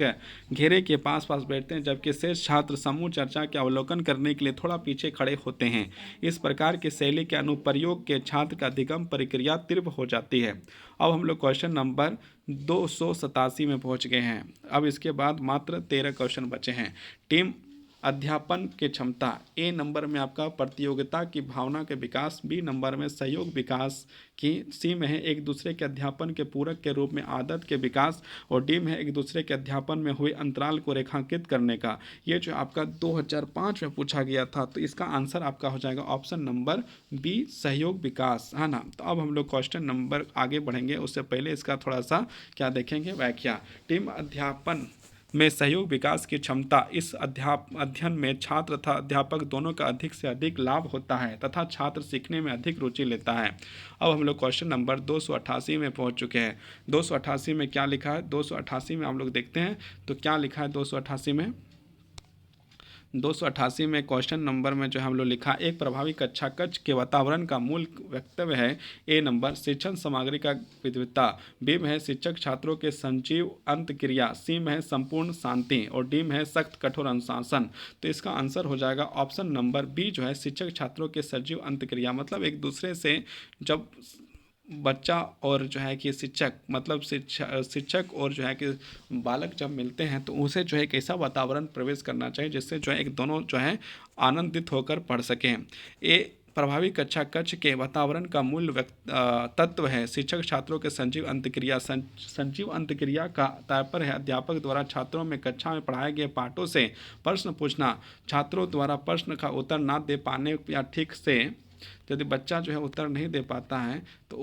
घेरे के पास पास बैठते हैं जबकि शेष छात्र समूह चर्चा के अवलोकन करने के लिए थोड़ा पीछे खड़े होते हैं। इस प्रकार की शैली के अनुप्रयोग के छात्र का अधिगम प्रक्रिया तीव्र हो जाती है। अब हम लोग क्वेश्चन नंबर 287 में पहुंच गए हैं। अब इसके बाद मात्र 13 क्वेश्चन बचे हैं। टीम अध्यापन की क्षमता, ए नंबर में आपका प्रतियोगिता की भावना के विकास, बी नंबर में सहयोग विकास की, सी में है एक दूसरे के अध्यापन के पूरक के रूप में आदत के विकास, और डी में है एक दूसरे के अध्यापन में हुए अंतराल को रेखांकित करने का। ये जो आपका 2005 में पूछा गया था, तो इसका आंसर आपका हो जाएगा ऑप्शन नंबर बी, सहयोग विकास, है ना। तो अब हम लोग क्वेश्चन नंबर आगे बढ़ेंगे, उससे पहले इसका थोड़ा सा क्या देखेंगे, व्याख्या। टीम अध्यापन में सहयोग विकास की क्षमता, इस अध्ययन में छात्र तथा अध्यापक दोनों का अधिक से अधिक लाभ होता है तथा छात्र सीखने में अधिक रुचि लेता है। अब हम लोग क्वेश्चन नंबर 288 में पहुंच चुके हैं। 288 में क्या लिखा है, 288 में हम लोग देखते हैं तो क्या लिखा है। 288 में क्वेश्चन नंबर में जो हम लोग लिखा, एक प्रभावी कक्षा कक्ष के वातावरण का मूल वक्तव्य है। ए नंबर, शिक्षण सामग्री का विविधता, बी में है शिक्षक छात्रों के संजीव अंतक्रिया, सी में है संपूर्ण शांति, और डी में है सख्त कठोर अनुशासन। तो इसका आंसर हो जाएगा ऑप्शन नंबर बी जो है शिक्षक छात्रों के सजीव अंतक्रिया। मतलब एक दूसरे से जब बच्चा और जो है कि शिक्षक, मतलब शिक्षक और जो है कि बालक जब मिलते हैं तो उसे जो है एक ऐसा वातावरण प्रवेश करना चाहिए जिससे जो है एक दोनों जो है आनंदित होकर पढ़ सकें। ए प्रभावी कक्षा कक्ष के वातावरण का मूल तत्व है शिक्षक छात्रों के संजीव अंतक्रिया। संजीव अंतक्रिया का तात्पर्य है अध्यापक द्वारा छात्रों में कक्षा में पढ़ाए गए पाठों से प्रश्न पूछना, छात्रों द्वारा प्रश्न का उत्तर ना दे पाने या ठीक से यदि बच्चा जो है उत्तर नहीं दे पाता है तो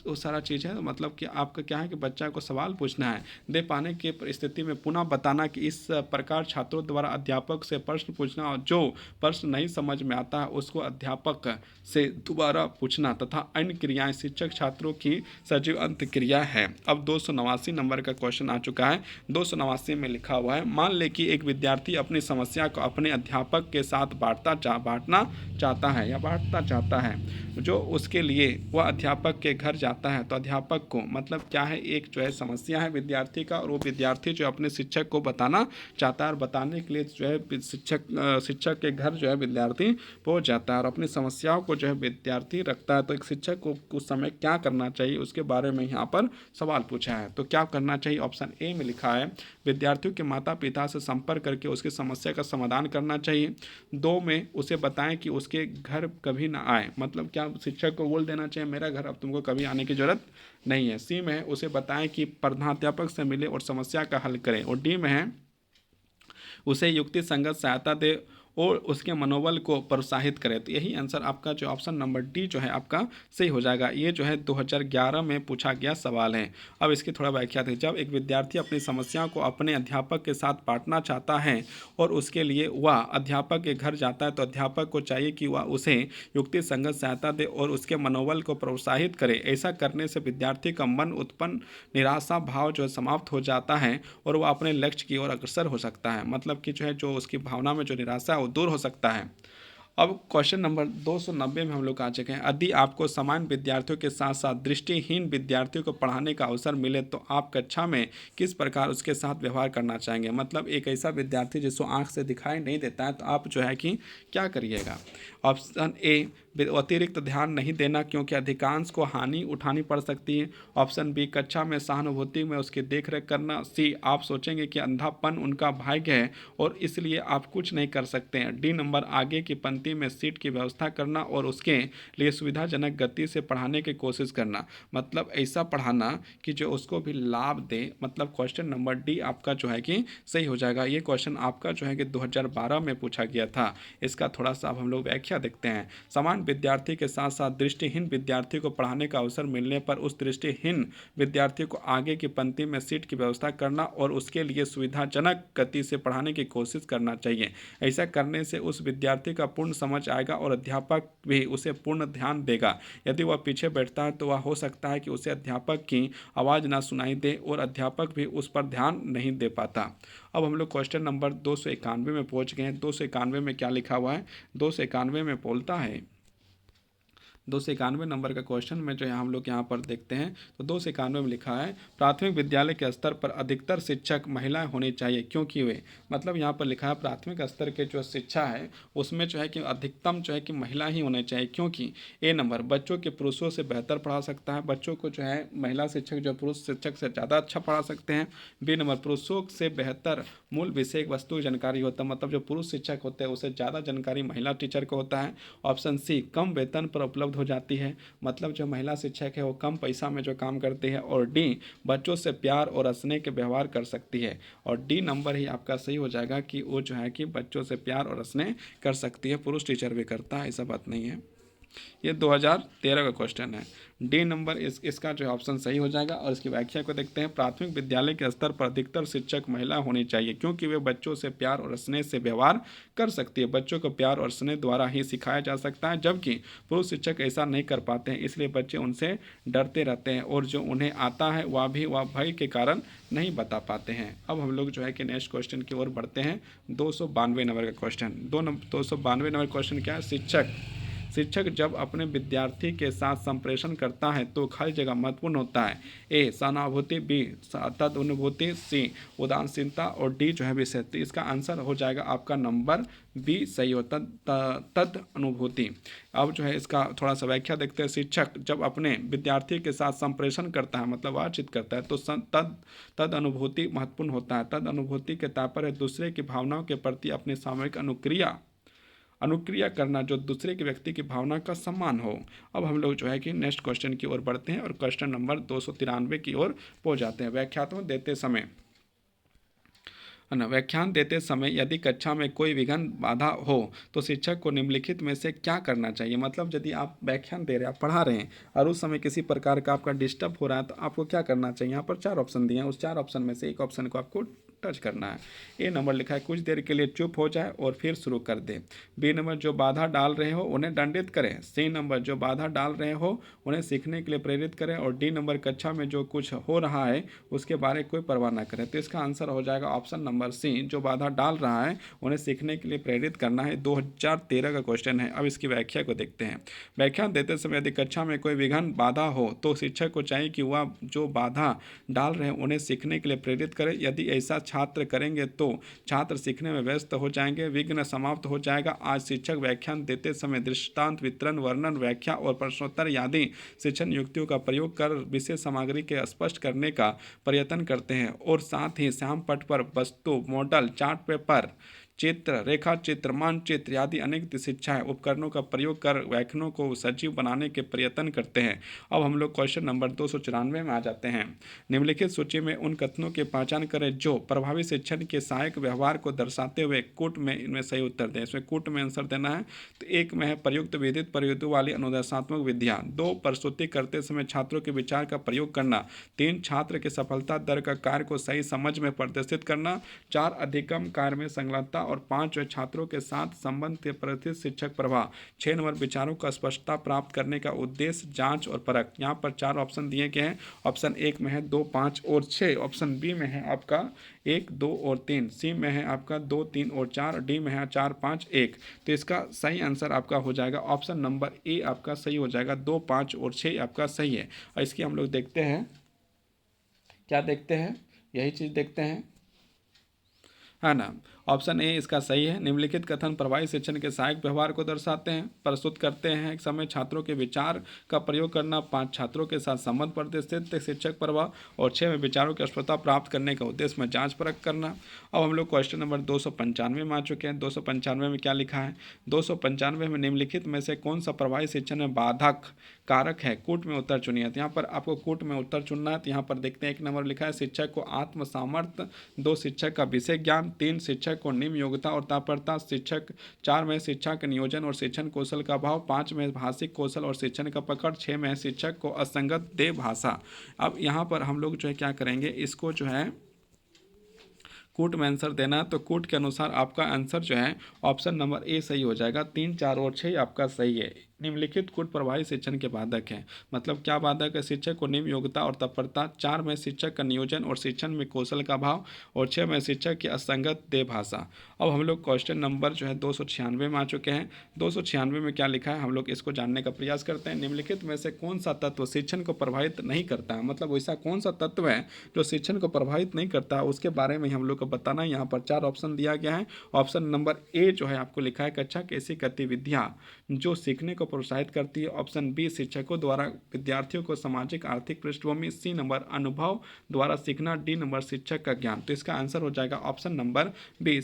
वो सारा चीज़ है। तो मतलब कि आपका क्या है कि बच्चा को सवाल पूछना है, दे पाने की स्थिति में पुनः बताना कि इस प्रकार छात्रों द्वारा अध्यापक से प्रश्न पूछना, और जो प्रश्न नहीं समझ में आता है उसको अध्यापक से दोबारा पूछना, तथा अन्य क्रियाएं शिक्षक छात्रों की सजीव अंत क्रिया है। अब 289 नंबर का क्वेश्चन आ चुका है। 289 में लिखा हुआ है, मान ले कि एक विद्यार्थी अपनी समस्या को अपने अध्यापक के साथ बांटना चाहता है या बांटना चाहता है, जो उसके लिए वह अध्यापक के घर जाता है। तो अध्यापक को मतलब क्या है, एक जो है समस्या है विद्यार्थी का, और वो विद्यार्थी जो अपने शिक्षक को बताना चाहता है, और बताने के लिए जो है शिक्षक के घर जो है विद्यार्थी पहुंच जाता है और अपनी समस्याओं को जो है विद्यार्थी रखता है। तो एक शिक्षक को उस समय क्या करना चाहिए उसके बारे में यहाँ पर सवाल पूछा है। तो क्या करना चाहिए, ऑप्शन ए में लिखा है विद्यार्थियों के माता पिता से संपर्क करके उसकी समस्या का समाधान करना चाहिए। 2 में उसे बताएं कि उसके घर कभी ना आए, मतलब क्या शिक्षक को बोल देना चाहिए मेरा घर अब तुमको कभी आने की जरूरत नहीं है। सी में है उसे बताएं कि प्रधानाध्यापक से मिले और समस्या का हल करें, और डी में है उसे युक्ति संगत सहायता दे और उसके मनोबल को प्रोत्साहित करें। तो यही आंसर आपका जो ऑप्शन नंबर डी जो है आपका सही हो जाएगा। ये जो है 2011 में पूछा गया सवाल है। अब इसकी थोड़ा व्याख्या थी। जब एक विद्यार्थी अपनी समस्याओं को अपने अध्यापक के साथ बांटना चाहता है और उसके लिए वह अध्यापक के घर जाता है, तो अध्यापक को चाहिए कि वह उसे युक्ति संगत सहायता दे और उसके मनोबल को प्रोत्साहित करे। ऐसा करने से विद्यार्थी का मन उत्पन्न निराशा भाव जो है समाप्त हो जाता है और वह अपने लक्ष्य की ओर अग्रसर हो सकता है। मतलब कि जो है जो उसकी भावना में जो निराशा है दूर हो सकता है। अब क्वेश्चन नंबर 290 में हम लोग आ चुके हैं। यदि आपको सामान्य विद्यार्थियों के साथ साथ दृष्टिहीन विद्यार्थियों को पढ़ाने का अवसर मिले तो आप कक्षा में किस प्रकार उसके साथ व्यवहार करना चाहेंगे। मतलब एक ऐसा विद्यार्थी जिसको आंख से दिखाई नहीं देता है तो आप जो है कि क्या करिएगा। ऑप्शन ए, अतिरिक्त ध्यान नहीं देना क्योंकि अधिकांश को हानि उठानी पड़ सकती है। ऑप्शन बी, कक्षा में सहानुभूति में उसकी देखरेख करना। सी, आप सोचेंगे कि अंधापन उनका भाग्य है और इसलिए आप कुछ नहीं कर सकते हैं। डी नंबर, आगे की पंक्ति में सीट की व्यवस्था करना और उसके लिए सुविधाजनक गति से पढ़ाने की कोशिश करना। मतलब ऐसा पढ़ाना कि जो उसको भी लाभ दे। मतलब क्वेश्चन नंबर डी आपका जो है कि सही हो जाएगा। ये क्वेश्चन आपका जो है कि 2012 में पूछा गया था। इसका थोड़ा सा अब हम लोग व्याख्या देखते हैं। समान विद्यार्थी के साथ साथ दृष्टिहीन विद्यार्थी को पढ़ाने का अवसर मिलने पर उस दृष्टिहीन विद्यार्थी को आगे की पंक्ति में सीट की व्यवस्था करना और उसके लिए सुविधाजनक गति से पढ़ाने की कोशिश करना चाहिए। ऐसा करने से उस विद्यार्थी का पूर्ण समझ आएगा और अध्यापक भी उसे पूर्ण ध्यान देगा। यदि वह पीछे बैठता है तो वह हो सकता है कि उसे अध्यापक की आवाज़ ना सुनाई दे और अध्यापक भी उस पर ध्यान नहीं दे पाता। अब हम लोग क्वेश्चन नंबर 291 में पहुंच गए हैं। 291 में क्या लिखा हुआ है। 291 में बोलता है, 291 नंबर का क्वेश्चन में जो है हम लोग यहाँ पर देखते हैं तो 291 में लिखा है, प्राथमिक विद्यालय के स्तर पर अधिकतर शिक्षक महिलाएं होनी चाहिए क्योंकि वे, मतलब यहाँ पर लिखा है प्राथमिक स्तर के जो शिक्षा है उसमें जो है कि अधिकतम जो है कि महिला ही होने चाहिए क्योंकि ए नंबर, बच्चों के पुरुषों से बेहतर पढ़ा सकता है। बच्चों को जो है महिला शिक्षक जो पुरुष शिक्षक से ज़्यादा अच्छा पढ़ा सकते हैं। बी नंबर, पुरुषों से बेहतर मूल विषय वस्तु जानकारी होता है। मतलब जो पुरुष शिक्षक होते हैं उससे ज़्यादा जानकारी महिला टीचर को होता है। ऑप्शन सी, कम वेतन पर उपलब्ध हो जाती है। मतलब जो महिला शिक्षक है वो कम पैसा में जो काम करती है। और डी, बच्चों से प्यार और हंसने के व्यवहार कर सकती है। और डी नंबर ही आपका सही हो जाएगा कि वो जो है कि बच्चों से प्यार और हंसने कर सकती है। पुरुष टीचर भी करता है, ऐसा बात नहीं है। ये 2013 का क्वेश्चन है। डी नंबर इसका जो ऑप्शन सही हो जाएगा। और इसकी व्याख्या को देखते हैं। प्राथमिक विद्यालय के स्तर पर अधिकतर शिक्षक महिला होनी चाहिए क्योंकि वे बच्चों से प्यार और स्नेह से व्यवहार कर सकती है। बच्चों को प्यार और स्नेह द्वारा ही सिखाया जा सकता है जबकि पुरुष शिक्षक ऐसा नहीं कर पाते हैं, इसलिए बच्चे उनसे डरते रहते हैं और जो उन्हें आता है वह भय के कारण नहीं बता पाते हैं। अब हम लोग जो है कि नेक्स्ट क्वेश्चन की ओर बढ़ते हैं। 292 नंबर का क्वेश्चन। 292 नंबर क्वेश्चन क्या है। शिक्षक जब अपने विद्यार्थी के साथ संप्रेषण करता है तो हर जगह महत्वपूर्ण होता है। ए, सहानुभूति। बी, तदनुभूति। सी, उदासीनता। और डी जो है विषय। तो इसका आंसर हो जाएगा आपका नंबर बी सही होता, तद अनुभूति। अब जो है इसका थोड़ा सा व्याख्या देखते हैं। शिक्षक जब अपने विद्यार्थी के साथ संप्रेषण करता है मतलब बातचीत करता है तो तद अनुभूति महत्वपूर्ण होता है। तद अनुभूति के तात्पर्य दूसरे की भावनाओं के प्रति अपनी सामूहिक अनुक्रिया करना जो दूसरे के व्यक्ति की भावना का सम्मान हो। अब हम लोग जो है कि नेक्स्ट क्वेश्चन की ओर बढ़ते हैं और क्वेश्चन नंबर 293 की ओर पहुंच जाते हैं। व्याख्यान देते समय यदि कक्षा में कोई विघ्न बाधा हो तो शिक्षक को निम्नलिखित में से क्या करना चाहिए। मतलब यदि आप व्याख्यान दे रहे हैं, आप पढ़ा रहे हैं और उस समय किसी प्रकार का आपका डिस्टर्ब हो रहा है तो आपको क्या करना चाहिए। यहाँ पर 4 ऑप्शन दिए हैं, उस 4 ऑप्शन में से एक ऑप्शन को आपको टच करना है। ए नंबर लिखा है, कुछ देर के लिए चुप हो जाए और फिर शुरू कर दे। बी नंबर, जो बाधा डाल रहे हो उन्हें दंडित करें। सी नंबर, जो बाधा डाल रहे हो उन्हें सीखने के लिए प्रेरित करें। और डी नंबर, कक्षा में जो कुछ हो रहा है उसके बारे में कोई परवाह न करें। तो इसका आंसर हो जाएगा ऑप्शन नंबर सी, जो बाधा डाल रहा है उन्हें सीखने के लिए प्रेरित करना है। 2013 का क्वेश्चन है। अब इसकी व्याख्या को देखते हैं। व्याख्यान देते समय यदि कक्षा में कोई विघ्न बाधा हो तो शिक्षक को चाहिए कि वह जो बाधा डाल रहे हैं उन्हें सीखने के लिए प्रेरित करें। यदि ऐसा छात्र करेंगे तो छात्र सीखने में व्यस्त हो जाएंगे, विघ्न समाप्त हो जाएगा। आज शिक्षक व्याख्यान देते समय दृष्टांत, वितरण, वर्णन, व्याख्या और प्रश्नोत्तर आदि शिक्षण युक्तियों का प्रयोग कर विशेष सामग्री के स्पष्ट करने का प्रयत्न करते हैं और साथ ही श्याम पट पर वस्तु, मॉडल, चार्ट पेपर, चित्र, रेखा चित्र, मानचित्र आदि अनेक शिक्षाएं उपकरणों का प्रयोग कर व्याख्यानों को सजीव बनाने के प्रयत्न करते हैं। अब हम लोग क्वेश्चन नंबर 294 में आ जाते हैं। निम्नलिखित सूची में उन कथनों की पहचान करें जो प्रभावी शिक्षण के सहायक व्यवहार को दर्शाते हुए कूट में इनमें सही उत्तर दें। इसमें कूट में आंसर देना है। तो एक में है प्रयुक्त विदित प्रयुक्तों वाली अनुदेशात्मक विधियाँ। 2, प्रस्तुति करते समय छात्रों के विचार का प्रयोग करना। 3, छात्र की सफलता दर का कार्य को सही समझ में प्रदर्शित करना। 4, अधिगम कार्य में संलग्नता और 5 जो है छात्रों के साथ संबंध के प्रति शिक्षक प्रभाव। 6 नंबर विचारों का स्पष्टता प्राप्त करने का उद्देश्य जांच और परख। यहाँ पर 4 ऑप्शन दिए गए हैं। ऑप्शन 1 में है 2, 5 और 6, ऑप्शन बी में है आपका 1, 2 और 3, सी में है आपका 2, 3 और 4, डी में है 4, 5, 1। तो इसका सही आंसर आपका हो जाएगा ऑप्शन नंबर ए आपका सही हो जाएगा, 2, 5 और 6 आपका सही है। और इसकी हम लोग देखते हैं, क्या देखते हैं, यही चीज़ देखते हैं, है ना। ऑप्शन ए इसका सही है। निम्नलिखित कथन प्रभावी शिक्षण के सहायक व्यवहार को दर्शाते हैं। प्रस्तुत करते हैं एक समय छात्रों के विचार का प्रयोग करना, 5 छात्रों के साथ संबंध प्रतिष्ठित शिक्षक प्रभाव, और 6 में विचारों की स्पष्टता प्राप्त करने का उद्देश्य में जांच परख करना। अब हम लोग क्वेश्चन नंबर 295 में आ चुके हैं। 295 में क्या लिखा है, 295 में निम्नलिखित में से कौन सा प्रभावी शिक्षण में बाधक कारक है, कूट में उत्तर चुनिए। तो यहाँ पर आपको कूट में उत्तर चुनना है। तो यहाँ पर देखते हैं 1 नंबर लिखा है शिक्षक को आत्म सामर्थ्य, 2 शिक्षक का विषय ज्ञान, 3 शिक्षक को निम्न योग्यता और तत्परता, शिक्षक 4 में शिक्षा के नियोजन और शिक्षण कौशल का अभाव, 5 में भाषिक कौशल और शिक्षण का पकड़, 6 में शिक्षक को असंगत देह भाषा। अब यहाँ पर हम लोग जो है क्या करेंगे, इसको जो है कूट में आंसर देना। तो कूट के अनुसार आपका आंसर जो है ऑप्शन नंबर ए सही हो जाएगा। 3, 4 और 6 आपका सही है। निम्नलिखित कूट प्रभावी शिक्षण के बाधक हैं। मतलब क्या बाधक है, शिक्षक को निम्न योग्यता और तत्परता, 4 में शिक्षक का नियोजन और शिक्षण में कौशल का अभाव, और 6 में शिक्षक की असंगत देह भाषा। अब हम लोग क्वेश्चन नंबर जो है 296 में आ चुके हैं। 296 में क्या लिखा है, हम लोग इसको जानने का प्रयास करते हैं। निम्नलिखित में से कौन सा तत्व शिक्षण को प्रभावित नहीं करता है, मतलब वैसा कौन सा तत्व है जो शिक्षण को प्रभावित नहीं करता है, उसके बारे में हम लोग को बताना है। यहाँ पर 4 ऑप्शन दिया गया है। ऑप्शन नंबर ए जो है आपको लिखा है कक्षा की ऐसी गतिविधियाँ जो सीखने को प्रोत्साहित करती है। ऑप्शन बी शिक्षकों द्वारा विद्यार्थियों को सामाजिक आर्थिक पृष्ठभूमि, सी नंबर अनुभव द्वारा सीखना, डी नंबर शिक्षक का ज्ञान। तो इसका आंसर हो जाएगा ऑप्शन नंबर बी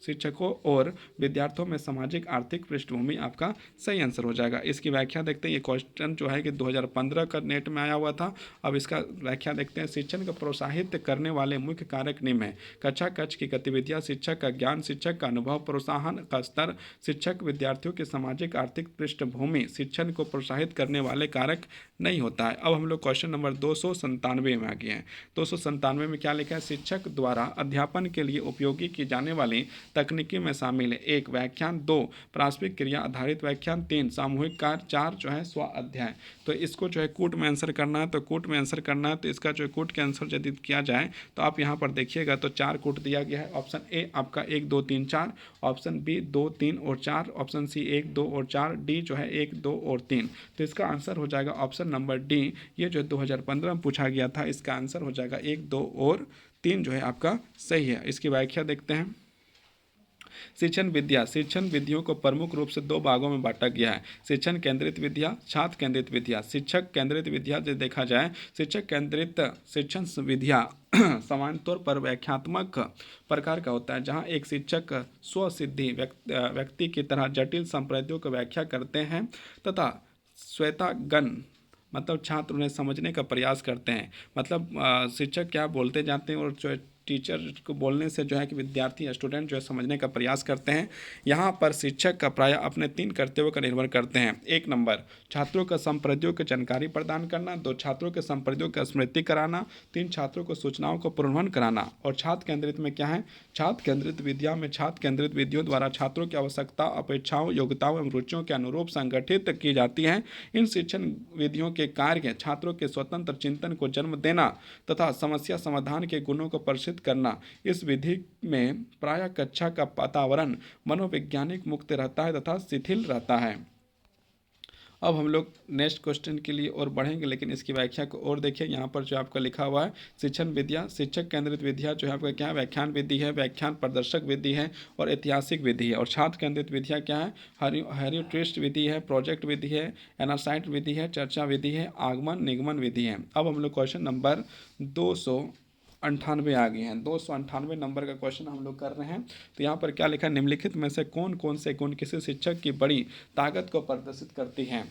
शिक्षकों और विद्यार्थियों में सामाजिक आर्थिक पृष्ठभूमि आपका सही आंसर हो जाएगा। इसकी व्याख्या देखते हैं। ये क्वेश्चन जो है कि 2015 का नेट में आया हुआ था। अब इसका व्याख्या देखते हैं। शिक्षण को प्रोत्साहित करने वाले मुख्य कारक निम्न है। कक्ष की गतिविधियां, शिक्षक का ज्ञान, शिक्षक का अनुभव, प्रोत्साहन का स्तर, शिक्षक विद्यार्थियों की सामाजिक आर्थिक पृष्ठभूमि शिक्षण को प्रोत्साहित करने वाले कारक नहीं होता है। अब हम लोग क्वेश्चन नंबर 297 में आ गए हैं। 297 में क्या लिखा है, शिक्षक द्वारा अध्यापन के लिए उपयोगी की जाने वाली तकनीकी में शामिल है 1 व्याख्यान, 2 प्रास्पविक क्रिया आधारित व्याख्यान, 3 सामूहिक कार्य, 4 जो है स्व अध्याय। तो इसको जो है कूट में आंसर करना है। तो कूट में आंसर करना है तो इसका जो है कूट के आंसर यदि किया जाए तो आप यहाँ पर देखिएगा तो 4 कूट दिया गया है। ऑप्शन ए आपका 1, 2, 3, 4, ऑप्शन बी 2, 3 और 4, ऑप्शन सी 1, 2 और 4, डी जो है 1, 2 और 3। तो इसका आंसर हो जाएगा ऑप्शन नंबर डी। ये जो 2015 में पूछा गया था, इसका आंसर हो जाएगा 1, 2 और 3 जो है आपका सही है। इसकी व्याख्या देखते हैं। शिक्षण विधियों को प्रमुख रूप से 2 भागों में बांटा गया है। शिक्षण केंद्रित विधियाँ, छात्र केंद्रित विधियाँ। शिक्षक केंद्रित विधियाँ जो देखा जाए, शिक्षक केंद्रित शिक्षण विधियाँ सामान्य तौर पर व्याख्यात्मक प्रकार का होता है, जहाँ एक शिक्षक स्वसिद्धि व्यक्ति की तरह जटिल संप्रदायों की व्याख्या करते हैं तथा श्वेतागन मतलब छात्र उन्हें समझने का प्रयास करते हैं। मतलब शिक्षक क्या बोलते जाते हैं और जो टीचर को बोलने से जो है कि विद्यार्थी या स्टूडेंट जो है समझने का प्रयास करते हैं। यहाँ पर शिक्षक का प्रायः अपने 3 कर्तव्यों का निर्भर करते हैं। 1 नंबर छात्रों को संप्रदायों की जानकारी प्रदान करना, 2 छात्रों के संप्रदायों का स्मृति कराना, 3 छात्रों को सूचनाओं को पुनर्वहन कराना। और छात्र केंद्रित में क्या है, छात्र केंद्रित विधियाँ में छात्र केंद्रित विधियों द्वारा छात्रों की आवश्यकता, अपेक्षाओं, योग्यताओं एवं रुचियों के अनुरूप संगठित की जाती हैं। इन शिक्षण विधियों के कार्य छात्रों के स्वतंत्र चिंतन को जन्म देना तथा समस्या समाधान के गुणों को प्रसिद्ध करना। इस विधि में प्रायः कक्षा का वातावरण मनोवैज्ञानिक मुक्त रहता है तथा शिथिल रहता है। अब हम लोग नेक्स्ट क्वेश्चन के लिए और बढ़ेंगे, लेकिन इसकी व्याख्या को और देखिए। यहाँ पर जो आपका लिखा हुआ है शिक्षण विधियाँ, शिक्षक केंद्रित विधियाँ जो है आपका क्या है, व्याख्यान विधि है, व्याख्यान प्रदर्शक विधि है और ऐतिहासिक विधि है। और छात्र केंद्रित विधियाँ क्या है, हेरियोट्रिस्ट विधि है, प्रोजेक्ट विधि है, एनासाइट विधि है, चर्चा विधि है, आगमन निगमन विधि है। अब हम लोग क्वेश्चन नंबर 298 आ गए हैं। 298 नंबर का क्वेश्चन हम लोग कर रहे हैं। तो यहाँ पर क्या लिखा है, निम्नलिखित में से कौन कौन से गुण किसी शिक्षक की बड़ी ताकत को प्रदर्शित करती हैं।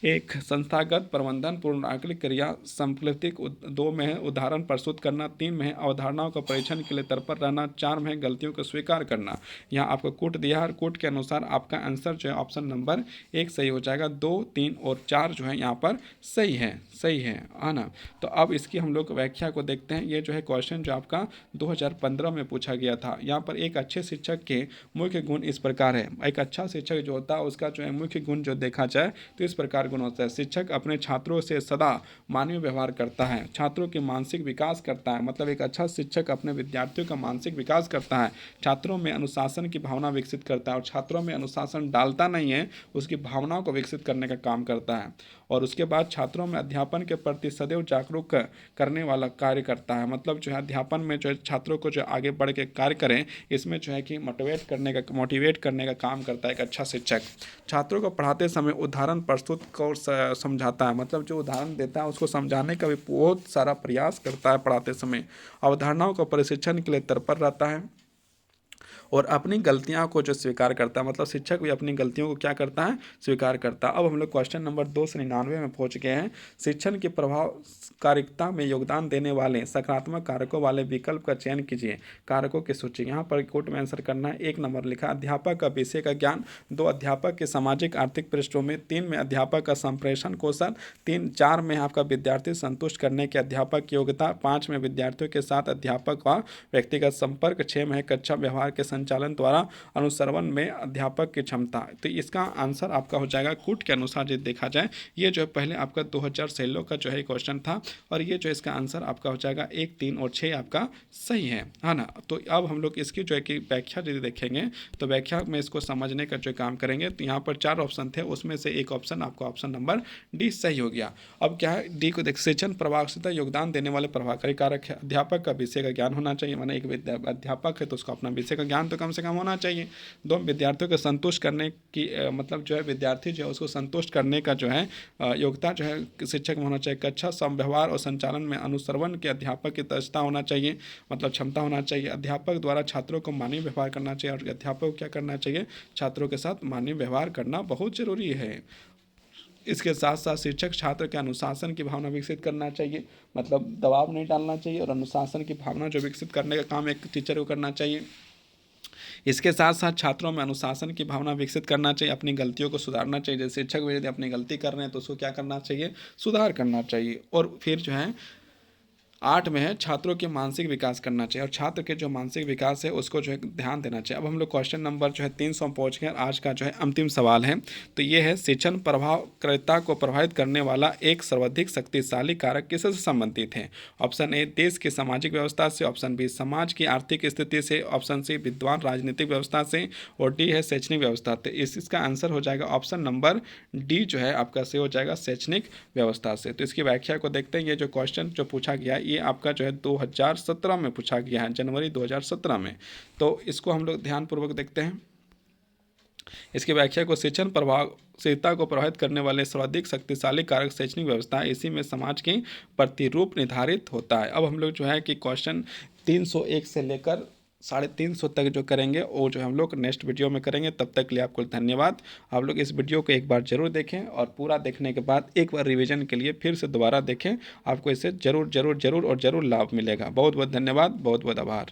एक संस्थागत प्रबंधन, पूर्णांकुलित क्रिया, संप्लिप्तिक 2 में है उदाहरण प्रस्तुत करना, 3 में है अवधारणाओं का परीक्षण के लिए तत्पर रहना, 4 में है गलतियों को स्वीकार करना। यहाँ आपको कूट दिया है और कूट के अनुसार आपका आंसर जो है ऑप्शन नंबर 1 सही हो जाएगा। 2, 3 और 4 जो है यहाँ पर सही है ना। तो अब इसकी हम लोग व्याख्या को देखते हैं। ये जो है क्वेश्चन जो आपका 2015 में पूछा गया था। यहाँ पर एक अच्छे शिक्षक के मुख्य गुण इस प्रकार है। एक अच्छा शिक्षक जो होता है उसका जो है मुख्य गुण जो देखा जाए तो इस प्रकार गुण होता है। शिक्षक अपने छात्रों से सदा मानवीय व्यवहार करता है, छात्रों के मानसिक विकास करता है। मतलब एक अच्छा शिक्षक अपने विद्यार्थियों का मानसिक विकास करता है, छात्रों में अनुशासन की भावना विकसित करता है और छात्रों में अनुशासन डालता नहीं है, उसकी भावनाओं को विकसित करने का काम करता है। और उसके बाद छात्रों में अध्यापन के प्रति सदैव जागरूक करने वाला कार्य करता है। मतलब जो है अध्यापन में जो है छात्रों को जो आगे बढ़ के कार्य करें, इसमें जो है कि मोटिवेट करने का काम करता है एक अच्छा शिक्षक। छात्रों को पढ़ाते समय उदाहरण प्रस्तुत को समझाता है। मतलब जो उदाहरण देता है उसको समझाने का भी बहुत सारा प्रयास करता है पढ़ाते समय। अवधारणाओं का प्रशिक्षण के लिए तत्पर रहता है और अपनी गलतियों को जो स्वीकार करता है। मतलब शिक्षक भी अपनी गलतियों को क्या करता है, स्वीकार करता है। अब हम लोग क्वेश्चन नंबर 299 में पहुंच गए हैं। शिक्षण की प्रभावकारिता में योगदान देने वाले सकारात्मक कारकों वाले विकल्प का चयन कीजिए। कारकों की सूची यहाँ पर कोट में आंसर करना है। 1 नंबर लिखा अध्यापक का विषय का ज्ञान, 2 अध्यापक के सामाजिक आर्थिक पृष्ठभूमि, 3 में अध्यापक का संप्रेषण कौशल, 4 में आपका विद्यार्थी संतुष्ट करने के अध्यापक की योग्यता, 5 में विद्यार्थियों के साथ अध्यापक का व्यक्तिगत संपर्क, 6 में कक्षा व्यवहार के संचालन द्वारा अनुसरण में अध्यापक की क्षमता। तो इसका आंसर आपका हो जाएगा कूट के अनुसार। यदि देखा जाए ये जो है पहले आपका 2016 का जो है क्वेश्चन था और ये जो इसका आंसर आपका हो जाएगा 1, 3 और 6 आपका सही है ना। तो अब हम लोग इसकी जो है कि व्याख्या यदि देखेंगे तो व्याख्या में इसको समझने का जो काम करेंगे तो यहाँ पर 4 ऑप्शन थे, उसमें से एक ऑप्शन आपका ऑप्शन नंबर डी सही हो गया। अब क्या है डी को देख, शिक्षण प्रभावशीलता योगदान देने वाले प्रभावकारी कारक है। अध्यापक का विषय का ज्ञान होना चाहिए, माना एक अध्यापक है तो उसका अपना विषय का ज्ञान तो कम से कम होना चाहिए। 2 विद्यार्थियों को संतुष्ट करने की मतलब जो है विद्यार्थी जो है उसको संतुष्ट करने का जो है योग्यता जो है शिक्षक में होना चाहिए। कक्षा व्यवहार और संचालन में अनुसरण के अध्यापक की दक्षता होना चाहिए, मतलब क्षमता होना चाहिए। अध्यापक द्वारा छात्रों को मानवीय व्यवहार करना चाहिए और अध्यापक को क्या करना चाहिए, छात्रों के साथ मानवीय व्यवहार करना बहुत जरूरी है। इसके साथ साथ शिक्षक छात्र के अनुशासन की भावना विकसित करना चाहिए, मतलब दबाव नहीं डालना चाहिए और अनुशासन की भावना जो विकसित करने का काम एक टीचर को करना चाहिए। इसके साथ साथ छात्रों में अनुशासन की भावना विकसित करना चाहिए, अपनी गलतियों को सुधारना चाहिए। जैसे शिक्षक भी यदि अपनी गलती कर रहे हैं तो उसको क्या करना चाहिए, सुधार करना चाहिए। और फिर जो है 8 में है छात्रों के मानसिक विकास करना चाहिए और छात्र के जो मानसिक विकास है उसको जो है ध्यान देना चाहिए। अब हम लोग क्वेश्चन नंबर जो है 300 पहुँच गए। आज का जो है अंतिम सवाल है, तो ये है शिक्षण प्रभावकारिता को प्रभावित करने वाला एक सर्वाधिक शक्तिशाली कारक किससे संबंधित है। ऑप्शन ए देश की सामाजिक व्यवस्था से, ऑप्शन बी समाज की आर्थिक स्थिति से, ऑप्शन सी विद्वान राजनीतिक व्यवस्था से और डी है शैक्षणिक व्यवस्था। तो इसका आंसर हो जाएगा ऑप्शन नंबर डी जो है आपका से हो जाएगा शैक्षणिक व्यवस्था से। तो इसकी व्याख्या को देखते हैं। ये जो क्वेश्चन जो पूछा गया ये आपका जो है 2017 में पूछा गया है, जनवरी 2017 में। तो इसको हम लोग ध्यानपूर्वक देखते हैं। इसकी व्याख्या को शिक्षण प्रभावशीलता को प्रभावित करने वाले सर्वाधिक शक्तिशाली कारक शैक्षणिक व्यवस्था है, इसी में समाज की प्रतिरूप निर्धारित होता है। अब हम लोग जो है कि क्वेश्चन 301 से लेकर 350 तक जो करेंगे वो जो हम लोग नेक्स्ट वीडियो में करेंगे। तब तक के लिए आपको धन्यवाद। आप लोग इस वीडियो को एक बार जरूर देखें और पूरा देखने के बाद एक बार रिवीजन के लिए फिर से दोबारा देखें। आपको इससे जरूर लाभ मिलेगा। बहुत बहुत धन्यवाद, बहुत बहुत आभार।